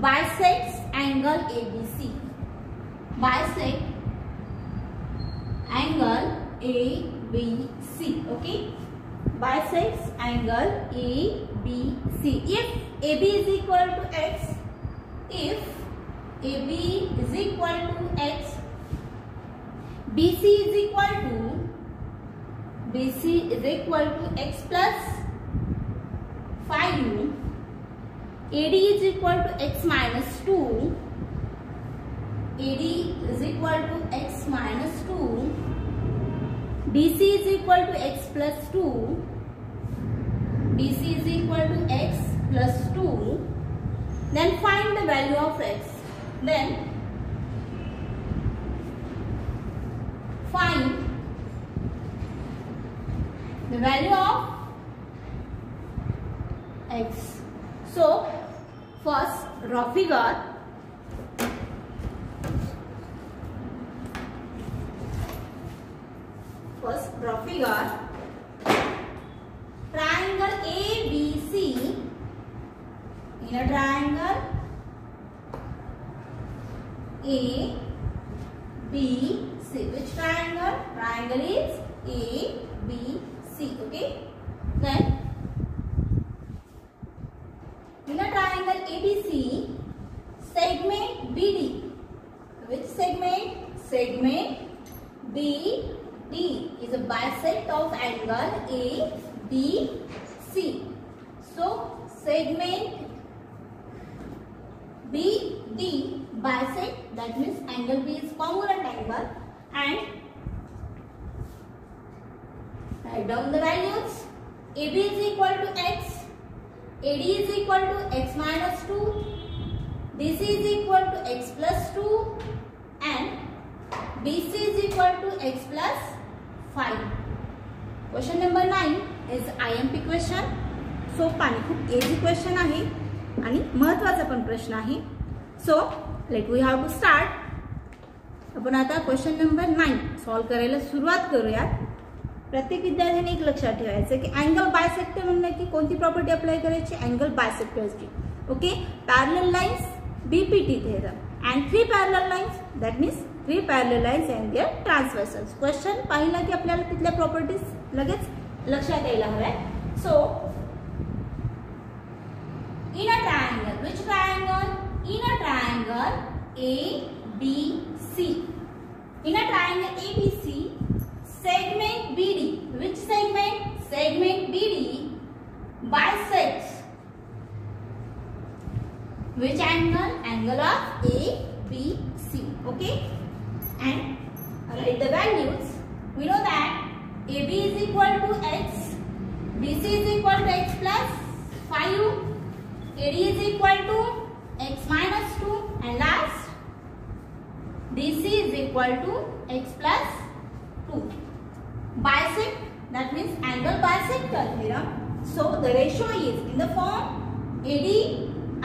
bisects angle ABC, bisect angle ABC. Okay, bisects angle ABC. If AB is equal to X, if AB is equal to X, BC is equal to X plus 5u. AD is equal to x minus 2. AD is equal to x minus 2. DC is equal to x plus 2. DC is equal to x plus 2. Then find the value of x. Then find the value of x. So first draw figure. First draw figure. Triangle ABC. In a triangle A, B, C. Which triangle? Triangle is A, B, C. Okay. Then in a triangle ABC, segment BD. Which segment? Segment BD is a bisect of angle ABC. So segment BD bisect, that means angle B is congruent angle, and write down the values. AB is equal to x, AD is equal to x minus 2, DC is equal to x plus 2, and BC is equal to x plus 5. Question number 9 is IMP question. सोपा आणि खूप easy question आहे आणि महत्त्वाचा पण प्रश्न आहे. So let we have to start. आपण आता क्वेश्चन नंबर 9 सॉल्व करायला सुरुवात करूयात. प्रत्येक विद्यार्थ्याने एक लक्षात ठेवायचं की अँगल बायसेक्टर म्हणलं की कोणती प्रॉपर्टी अप्लाय करायची? अँगल बायसेक्टर्सची. Okay. Parallel lines BPT theorem and 3 parallel lines, that means 3 parallel lines and their transversals. Question पाहिला की आपल्याला तिथल्या प्रॉपर्टीज लगेच लक्षात यायला हव्या. सो in a triangle, which triangle? In a triangle ABC. In a triangle ABC, segment BD. Which segment? Segment BD bisects which angle? Angle of ABC. Okay. And write the values. We know that AB is equal to x, BC is equal to x plus 5. AD is equal to x minus 2, and last DC is equal to x plus 2. Bisect, that means angle bisector here. So the ratio is in the form AD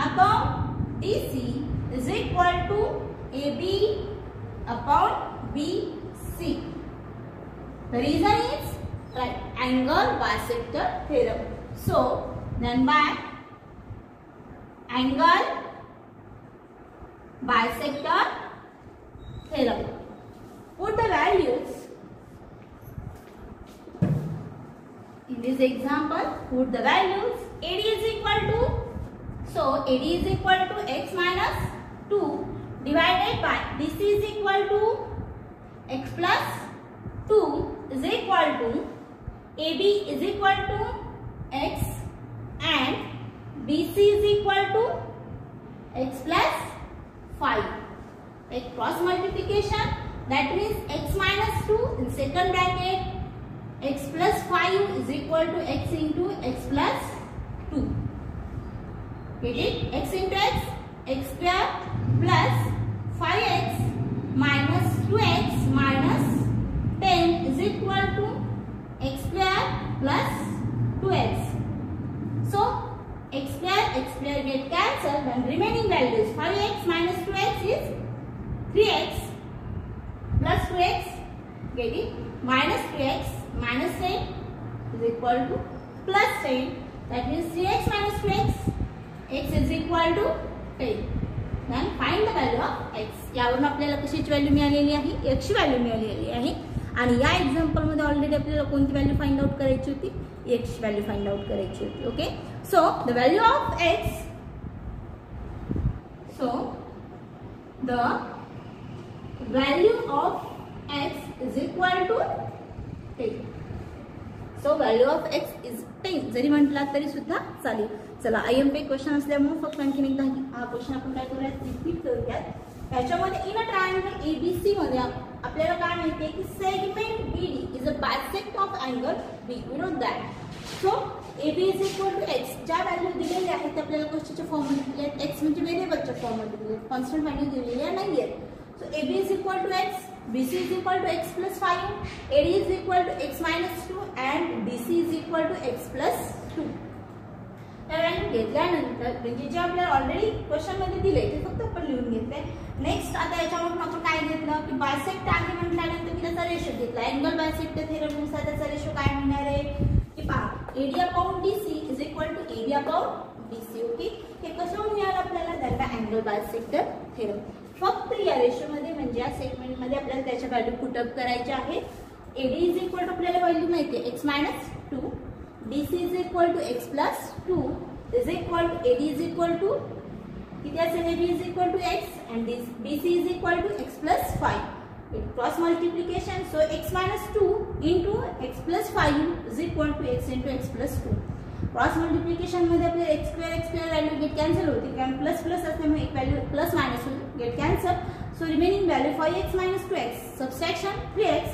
upon DC is equal to AB upon BC. The reason is right angle bisector theorem. So then by angle bisector theorem, put the values in this example. Put the values. AD is equal to, so AD is equal to x minus 2 divided by DC is equal to x plus 2 is equal to AB is equal to x and BC is equal to x plus 5. Take cross multiplication, that means x minus 2 in second bracket, x plus 5 is equal to x into x plus 2. Get it? X into x, x square plus 5x minus 2x minus 10 is equal to x square plus 2x. So x square get cancelled and remaining values 5x minus 2x is 3x plus 2x, get it, minus 2x minus 10 is equal to plus 10, that means 3x minus 2x, x is equal to 10. Then find the value of x. यावरून आपल्याला कशाची value मिळालेली आहे? x ची value मिळालेली आहे. आणि या एक्झाम्पल मध्ये ऑलरेडी आपल्याला कोणती व्हॅल्यू फाइंड आउट करायची होती? x ची व्हॅल्यू फाइंड आउट करायची होती. Okay. So the value of x, so the value of x is equal to 10. So value of x is 10 जरी म्हटलात तरी सुद्धा चालेल. चला IMP क्वेश्चन असल्यामुळे फक्त आणखीन एकदा हा क्वेश्चन आपण काय करूयात, रिपीट करूयात. याच्यामध्ये इन अ ट्रायंगल ABC मध्ये आपल्याला काय माहिती आहे की segment BD is a bisect of angle B. We know that. So AB is equal to x. ज्या व्हॅल्यू दिलेल्या आहेत आपल्याला क्वेश्चनच्या फॉर्ममध्ये दिले आहेत. x म्हणजे व्हेरिएबलच्या फॉर्ममध्ये दिले आहेत, कॉन्स्टंट व्हॅल्यू दिलेल्या नाही आहेत. So AB is equal to x, BC is equal to x plus 5, AD is equal to x minus 2 and DC is equal to x plus 2. त्या व्हॅल्यू घेतल्यानंतर म्हणजे जे आपल्याला ऑलरेडी क्वेश्चन मध्ये दिले ते फक्त आपण लिहून घेतले. नेक्स्ट आता याच्यावरून आपण काय घेतलं की बायसेक्ट आहे म्हटल्यानंतर त्याचा रेशो घेतला. अँगल बायसेक्ट थेरम नुसार त्याचा रेशो काय मिळणार आहे की पहा AD upon DC is equal to AB upon BC. Okay, हे कसं मिळालं आपल्याला, त्याचा अँगल बायसेक्ट थेरम. फक्त या रेशो मध्ये म्हणजे या सेगमेंट मध्ये आपल्याला त्याच्या व्हॅल्यू पुट अप करायचे आहेत. AD इज इक्वल टू आपल्याला व्हॅल्यू माहिती आहे x minus 2, DC is equal to x plus 2 is equal to AD is equal to किती असेल, AB is equal to x and BC is equal to x plus 5. Cross multiplication, so x minus 2 into x plus 5 is equal to x into x plus 2. Cross multiplication मध्ये आपल्याला x square value get cancel होते कारण plus plus असल्यामुळे एक value plus minus होईल, get cancel. So remaining value 5x minus 2x, subtraction 3x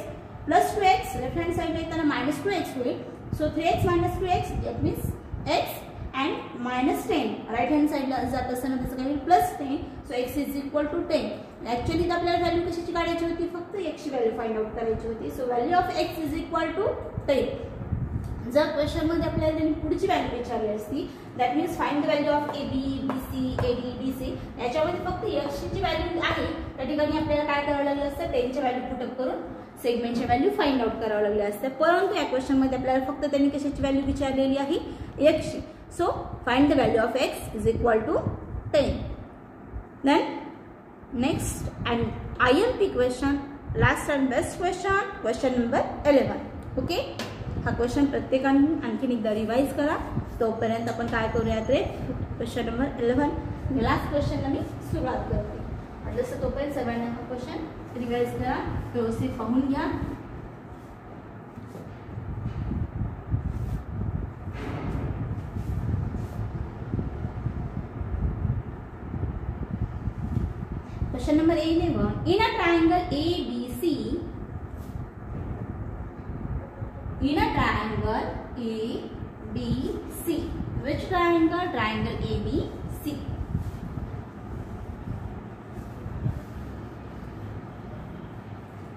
plus 2x, left hand साइडला येताना minus 2x होईल. So 3x minus 2x that means x and minus 10. Right hand साइडला जात असताना त्याचं काय होईल plus 10. So x is equal to 10. Actually तर आपल्याला व्हॅल्यू कशाची काढायची होती, फक्त x ची व्हॅल्यू फाइंड आउट करायची होती. So value of x is equal to 10. जर क्वेश्चन मध्ये आपल्याला त्यांनी पुढची व्हॅल्यू विचारली असती, that means find the value of AB, BC, AD, DC, याच्यामध्ये फक्त x ची व्हॅल्यू आहे त्या ठिकाणी आपल्याला काय करावं लागलं असतं, 10 ची व्हॅल्यू पुट अप करून सेगमेंटची व्हॅल्यू फाइंड आउट करावं लागले असते. परंतु या क्वेश्चन मध्ये आपल्याला फक्त त्यांनी कशाची व्हॅल्यू विचारलेली आहे, x ची. So find the value of x is equal to 10. Then next and IMP question, last and best question, question number 11. Okay, हा क्वेश्चन प्रत्येकाने आणखीन एकदा रिवाइज करा. तोपर्यंत आपण काय करूयात रे, क्वेश्चन नंबर 11 लास्ट क्वेश्चनला मी सुरुवात करते. जसं तोपर्यंत सगळ्यांना हा क्वेश्चन रिवाइज करा, व्यवस्थित पाहून घ्या. Question number 11. In a triangle ABC, in a triangle ABC, which triangle? Triangle ABC.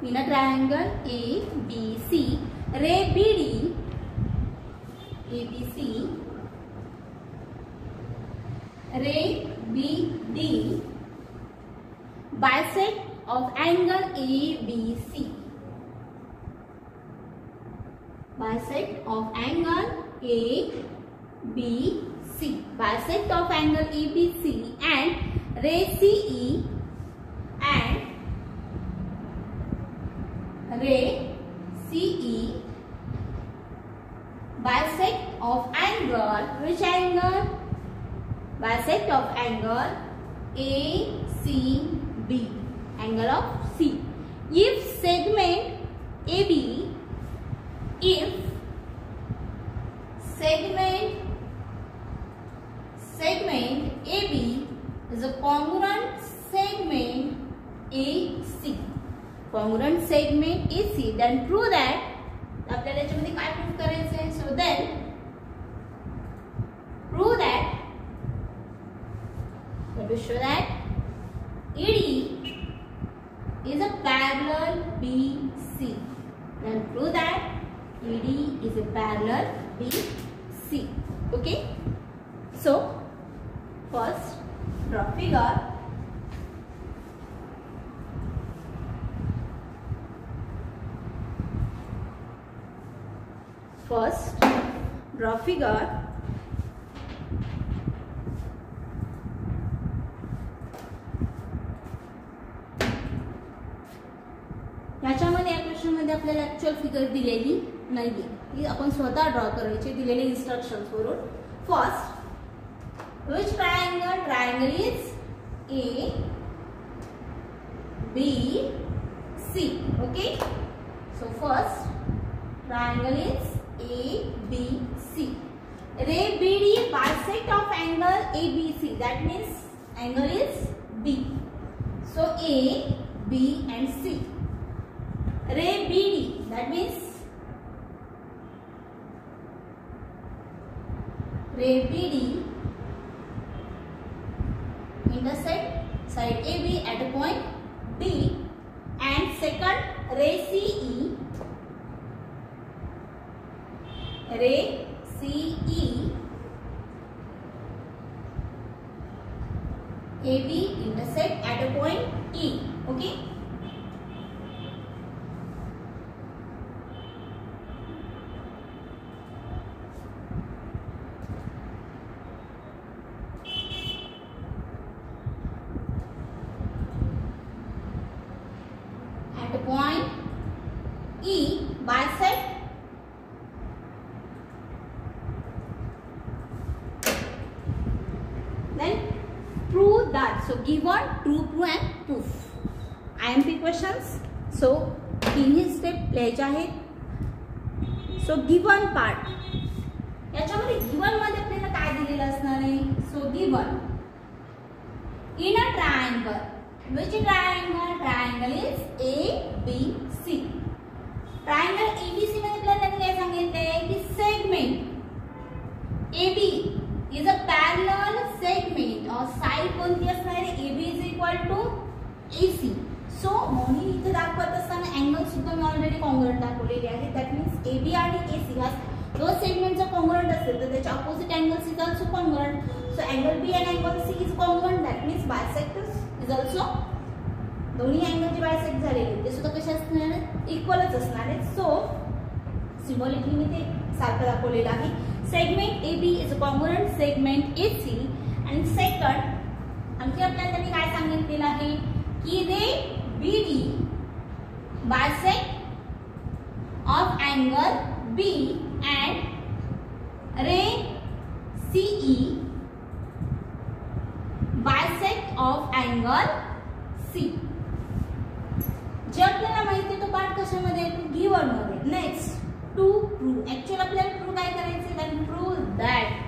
In a triangle ABC, ray BD, ABC, ray BD bisect of angle ABC. Bisect of angle ABC, bisect of angle ABC and ray CE and ray CE bisect of angle, which angle? Bisect of angle ACB, angle of C. If segment AB, if segment AB is a congruent segment AC, congruent segment AC, then prove that. आपल्याला याच्यामध्ये काय prove करायचं आहे, so then prove that, to show that ED is a parallel BC, then prove that ED is a parallel BC. Okay, so first draw figure. First draw figure. याच्यामध्ये या question मध्ये आपल्याला actual figure दिलेली नाहीये, ती आपण स्वतः draw करायची दिलेले इन्स्ट्रक्शन्स वरून. First, which triangle? Triangle is A B C. Okay, so first triangle is ABC. Ray BD bisect of angle ABC. That means angle is B. So A, B and C. Ray BD, that means ray BD intersect side AB at a point D, and second ray CE AB intersect at a point E. Okay. At a point E bisect then prove that. So given, true, prove and proof. IMP questions. So तिन्ही step लिहायचे आहेत. So given part, याच्यामध्ये given मध्ये आपल्याला काय दिलेलं असणार आहे. So given in a triangle, which triangle? Triangle is ABC. Triangle ABC मध्ये आपल्याला त्यांनी काय सांगितले की segment AB is a parallel segment और साइड कोणती असणार आहे. AB is equal to AC. सो म्हणून इथे दाखवत असताना अँगल सुद्धा मी ऑलरेडी कॉन्ग्रुएंट दाखवलेले आहे. दॅट मीन्स AB आणि AC हा दोन सेगमेंटचा कॉन्ग्रुएंट असेल तर त्याच्या opposite angles is also congruent. So angle B आणि angle C is congruent. That means bisectors is also, दोन्ही अँगल जे बायसेक्ट झालेले ते सुद्धा कसे असणार आहेत, इक्वलच असणार आहेत. सो सिम्बॉलिकली मी ते सारखं दाखवलेलं आहे. Segment AB is a congruent segment AC. आणि सेकंड आणखी आपल्याला त्यांनी काय सांगितलेलं आहे की रे BD bisect of angle B and ray CE bisect of angle C. जे आपल्याला माहिती आहे तो पार्ट कशामध्ये आहे, गिवन मध्ये. Next to prove. ऍक्च्युअली आपल्याला प्रूव्ह काय करायचे, then prove that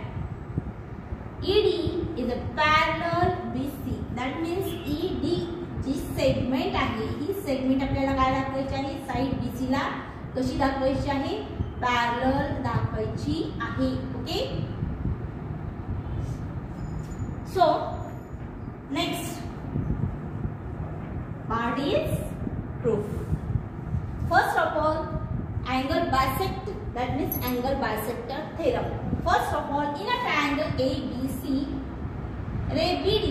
ED is a parallel BC. That means ED जी सेगमेंट आहे ही सेगमेंट आपल्याला काय दाखवायची आहे, साइड BC ला कशी दाखवायची आहे, पॅरलल दाखवायची आहे. Okay. So next part is proof. First of all, angle bisect, that means angle bisector theorem. First of all, in a triangle ABC, ray BD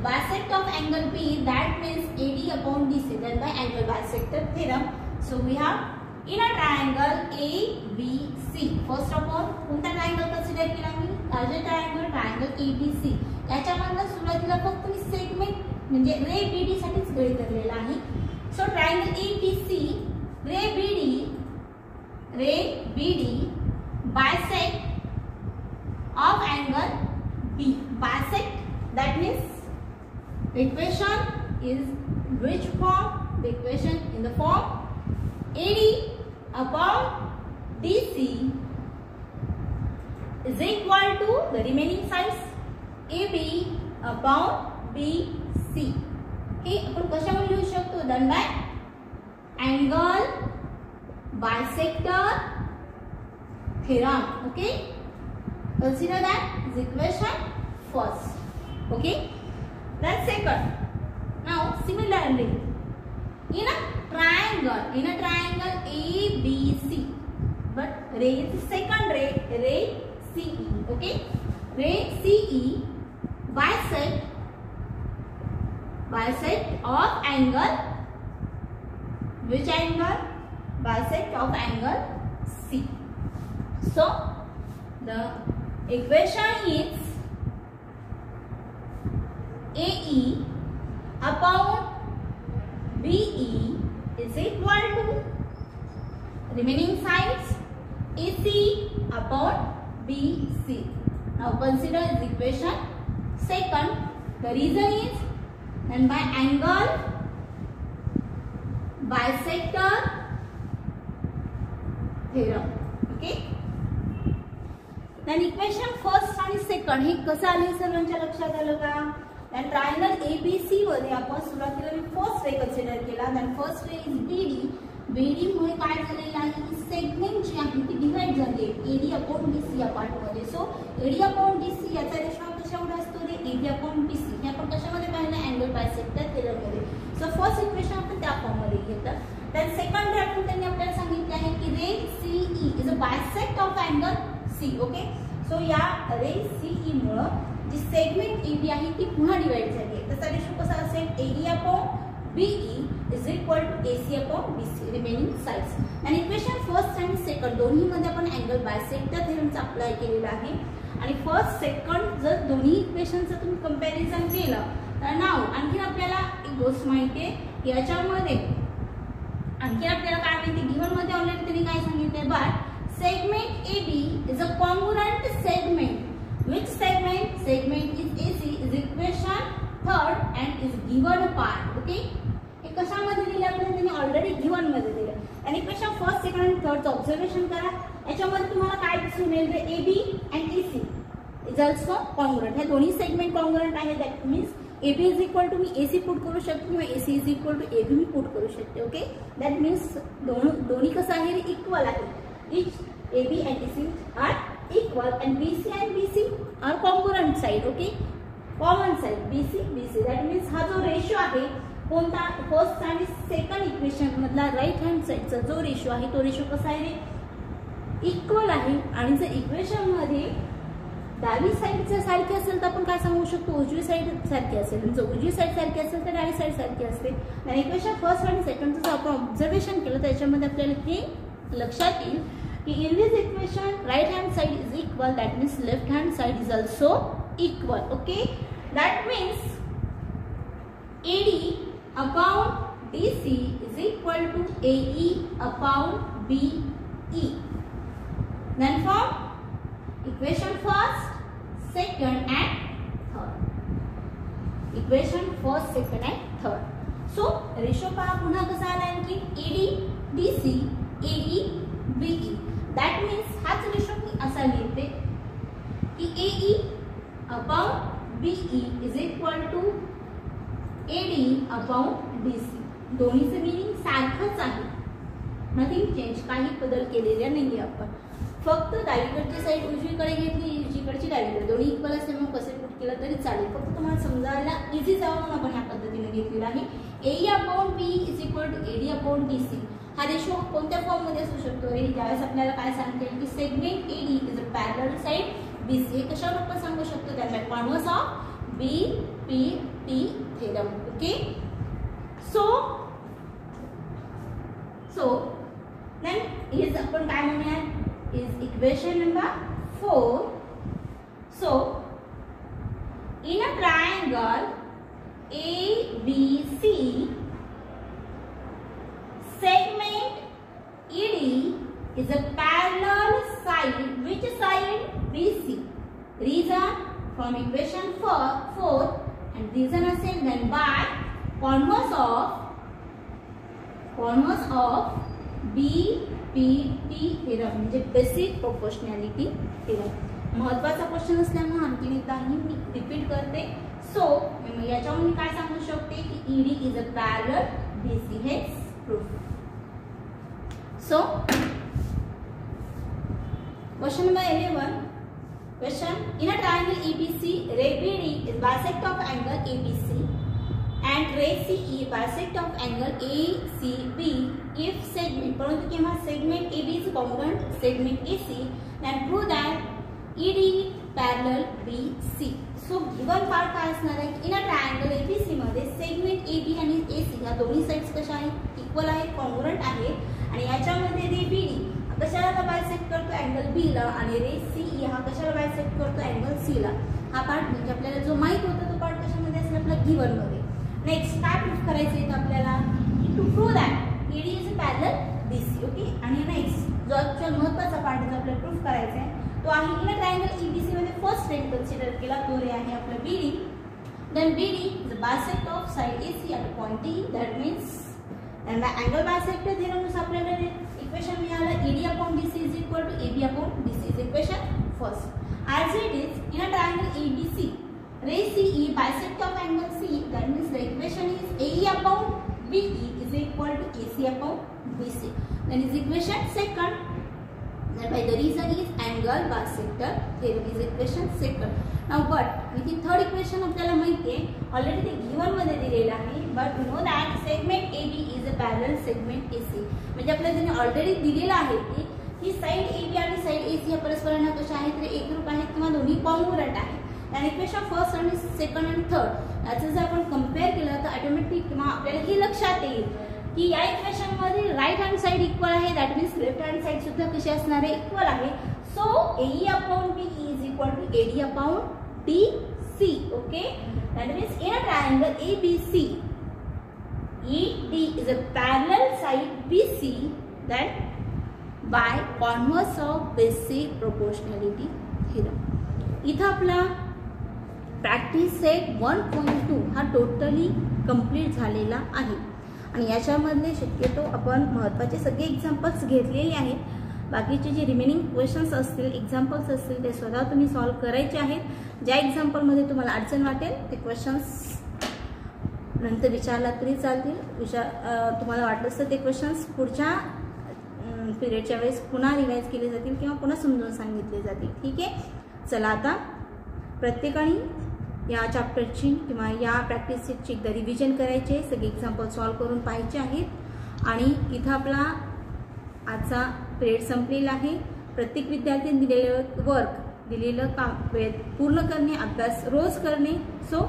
bisect of angle B, that means AD upon DC, then by angle bisector theorem. So we have in a triangle ABC. First of all, कोणता triangle consider केला मी, larger triangle, triangle ABC. याच्यामधला सुरुवातीला फक्त मी segment म्हणजे रे BD साठीच गणित करलेला आहे. सो triangle ABC, रे BD bisect of angle B. Bisect, that means the equation is which form? The equation in the form AD upon DC is equal to the remaining sides AB upon BC. हे आपण कशामध्ये लिहू शकतो, done by angle bisector theorem. Okay. Consider that is equation first. Okay. Then second. Now similarly, in a triangle ABC, but ray is the second ray CE. Okay. Ray CE bisect of angle, which angle? Bisect of angle C. So the equation is AE upon BE is equal to remaining sides AC upon BC. Now consider this equation second. The reason is then by angle bisector theorem. Okay. Then equation first आणि second हे कसं आले सर्वांच्या लक्षात आलं का? Then triangle ABC मध्ये आपण सुरुवातीला फर्स्ट रे कन्सिडर केला. Then first ray is BD. BD मुळे काय झालेलं आहे की सेगमेंट जी आहे ती डिवाइड झाली आहे एडी अपॉन बीसी या पार्ट मध्ये. सो एडी अपॉन बीसी याचा रेशो कशामध्ये असतो रे एबी अपॉन बीसी. हे आपण कशामध्ये पाहिलं अँगल बायसेक्टर थेरममध्ये. सो फर्स्ट इक्वेशन आपण त्या फॉर्म मध्ये घेतलं. देन सेकंड रे आपण त्यांनी आपल्याला सांगितले आहे की ray CE is a bisect of angle C. Okay. So या रे सीई मुळे जी सेगमेंट एबी आहे ती पुन्हा डिवाइड झाली आहे. त्याचा रेशो कसा असेल AD upon BE is equal to AC upon BC remaining sides. आणि इक्वेशन फर्स्ट आणि सेकंड दोन्ही मध्ये आपण अँगल बायसेक्टर थेरमचा अप्लाय केलेला आहे. आणि फर्स्ट सेकंड जर दोन्ही इक्वेशनचं तुम्ही कंपॅरिझन केलं तर नाव आणखी आपल्याला एक गोष्ट माहिती आहे याच्यामध्ये आणखी आपल्याला काय माहिती गिव्हन मध्ये ऑलरेडी त्यांनी काय सांगितलंय but segment AB is a congruent segment. Which segment? Segment is AC is equation third and is given part. Okay. कशामध्ये दिले आपल्याला त्यांनी ऑलरेडी गिव्हन मध्ये दिले. आणि इक्वेशन फर्स्ट सेकंड आणि थर्डचं ऑब्झर्वेशन करा. याच्यामध्ये तुम्हाला काय दिसून येईल ray AB and AC is also congruent. हे दोन्ही सेगमेंट कॉन्ग्रुएंट आहे. That means AB is equal to मी AC पुट करू शकते किंवा AC is equal to AB मी पुट करू शकते. ओके. दॅट मीन्स दोन्ही कसं आहे रे इक्वल आहे. Each AB and AC are equal and BC and BC are congruent side. Okay. Common side BC. That means हा जो रेशो आहे कोणता फर्स्ट आणि सेकंड इक्वेशन मधला राईट हँड साइडचा जो रेशो आहे तो रेशो कसा आहे रे इक्वल आहे. आणि जर इक्वेशन मध्ये डावी साइड जर सारखी असेल तर आपण काय सांगू शकतो उजवी साइड सारखी असेल. जर उजवी साइड सारखी असेल तर डावी साइड सारखी असते. आणि इक्वेशन फर्स्ट आणि सेकंडचं जर आपण ऑब्झर्वेशन केलं त्याच्यामध्ये आपल्याला हे लक्षात येईल की in this equation right hand side is equal. That means left hand side is also equal. Okay. That means AD upon DC is equal to AE upon BE. Then from equation first, second and third. Equation first, second and third. So ratio पहा पुन्हा कसा आला आणखी AD DC AE BE. That means हाच ratio मी असा लिहिते की AE upon BE is equal to AD upon DC. दोन्हीचे मीनिंग सारखंच आहे. Nothing change. काही बदल केलेला नाहीये आपण. फक्त डावीकडची साइड उजवीकडे घेतली उजवीकडची डावीकडे दोन्ही इक्वल असते मग कसे पुट केलं तरी चालेल. फक्त तुम्हाला समजायला इझी जावं म्हणून आपण ह्या पद्धतीने घेतलेला आहे. AE upon BE is equal to AD upon DC. हा रेशो कोणत्या फॉर्म मध्ये असू शकतो रे ज्यावेळेस आपल्याला काय सांगता येईल की segment AD is a parallel side BC. हे कशावर आपण सांगू शकतो त्याला converse of BPT theorem. Okay. So then is आपण काय म्हणूया is equation number 4. So in a triangle ABC segment ED is a parallel side. Which side? BC. Reason from equation 4 and reason असेल then by converse of BPT theorem म्हणजे basic proportionality theorem. महत्त्वाचा question असल्यामुळे आणखी एकदाही मी repeat करते. सो याच्यावरून मी काय सांगू शकते की ED is a parallel BC. हे proof. So question number 11. Question: in a triangle ABC, ray BD is bisect of angle ABC and ray CE bisect of angle ACB if segment. परंतु केव्हा segment AB is congruent segment AC, then prove that ED parallel BC. So given part काय असणार आहे in a triangle ABC मध्ये segment AB आणि AC या दोन्ही sides कशा आहेत इक्वल आहेत congruent आहेत आणि याच्यामध्ये रे BD कशाला बायसेक्ट करतो अँगल B ला आणि रे CE हा कशाला बायसेक्ट करतो अँगल C ला. हा पार्ट म्हणजे आपल्याला जो माहित होता तो पार्ट कशामध्ये असेल आपला गिवन मध्ये. नेक्स्ट काय प्रूफ करायचं आहे आपल्याला to prove that ED is a parallel BC. Okay. आणि नेक्स्ट जो ऍक्च्युअल महत्त्वाचा पार्ट आहे आपल्याला प्रूफ करायचा आहे तो आहे इन अ ट्रायंगल EBC मध्ये फर्स्ट रे कन्सिडर केला तो रे आहे आपला BD. Then BD is a bisect of side AC at point D. That means and the angle bisector theorem नुसार आपल्याला इक्वेशन मिळालं ED upon DC is equal to AB upon DC is equation first. As it is in a triangle ABC, ray CE bisect of angle C, that means the equation is AE upon BE is equal to AC upon BC. Then is equation second. That by the reason is angle bisector theorem is equation second. Now but with the third equation आपल्याला माहिती आहे already ते given मध्ये दिलेलं आहे, but you know that segment AB is a parallel segment AC. म्हणजे आपल्याला त्यांनी ऑलरेडी दिलेलं आहे की ही साइड AB आणि साइड AC या परस्परांना कशा आहेत तर एकरूप आहेत किंवा दोन्ही कॉन्ग्रुएंट आहेत. आणि इक्वेशन फर्स्ट आणि सेकंड आणि थर्ड याचं जर आपण कंपेअर केलं तर ऑटोमॅटिक किंवा आपल्याला हे लक्षात येईल की या इक्वेशन मध्ये राइट हँड साइड इक्वल आहे, that means left hand side सुद्धा कशी असणार आहे इक्वल आहे. So AE upon BE is equal to AD upon DC. Okay, that means in a triangle ABC, ED is a parallel side BC that by converse of basic proportionality theorem. इथं आपला practice set 1.2 हा totally complete झालेला आहे आणि याच्यामधले शक्यतो आपण महत्त्वाचे सगळे एक्झाम्पल्स घेतलेले आहेत. बाकीचे जे रिमेनिंग क्वेश्चन्स असतील एक्झाम्पल्स असतील ते स्वतः तुम्ही सॉल्व्ह करायचे आहेत. ज्या एक्झाम्पलमध्ये तुम्हाला अडचण वाटेल ते क्वेश्चन्स नंतर विचारला तरी चालतील. तुम्हाला वाटलं तर ते क्वेश्चन्स पुढच्या पिरियडच्या वेळेस पुन्हा रिवाइज केले जातील किंवा पुन्हा समजून सांगितले जातील. ठीक आहे, चला आता प्रत्येकाने या चॅप्टरची किंवा या प्रॅक्टिस सेटची एकदा रिव्हिजन करायची आहे, सगळे एक्झाम्पल सॉल्व्ह करून पाहायचे आहेत. आणि इथं आपला आजचा पिरियड संपलेला आहे. प्रत्येक विद्यार्थ्यांनी दिलेलं वर्क दिलेलं काम पूर्ण करणे, अभ्यास रोज करणे. So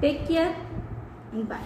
take care, bye.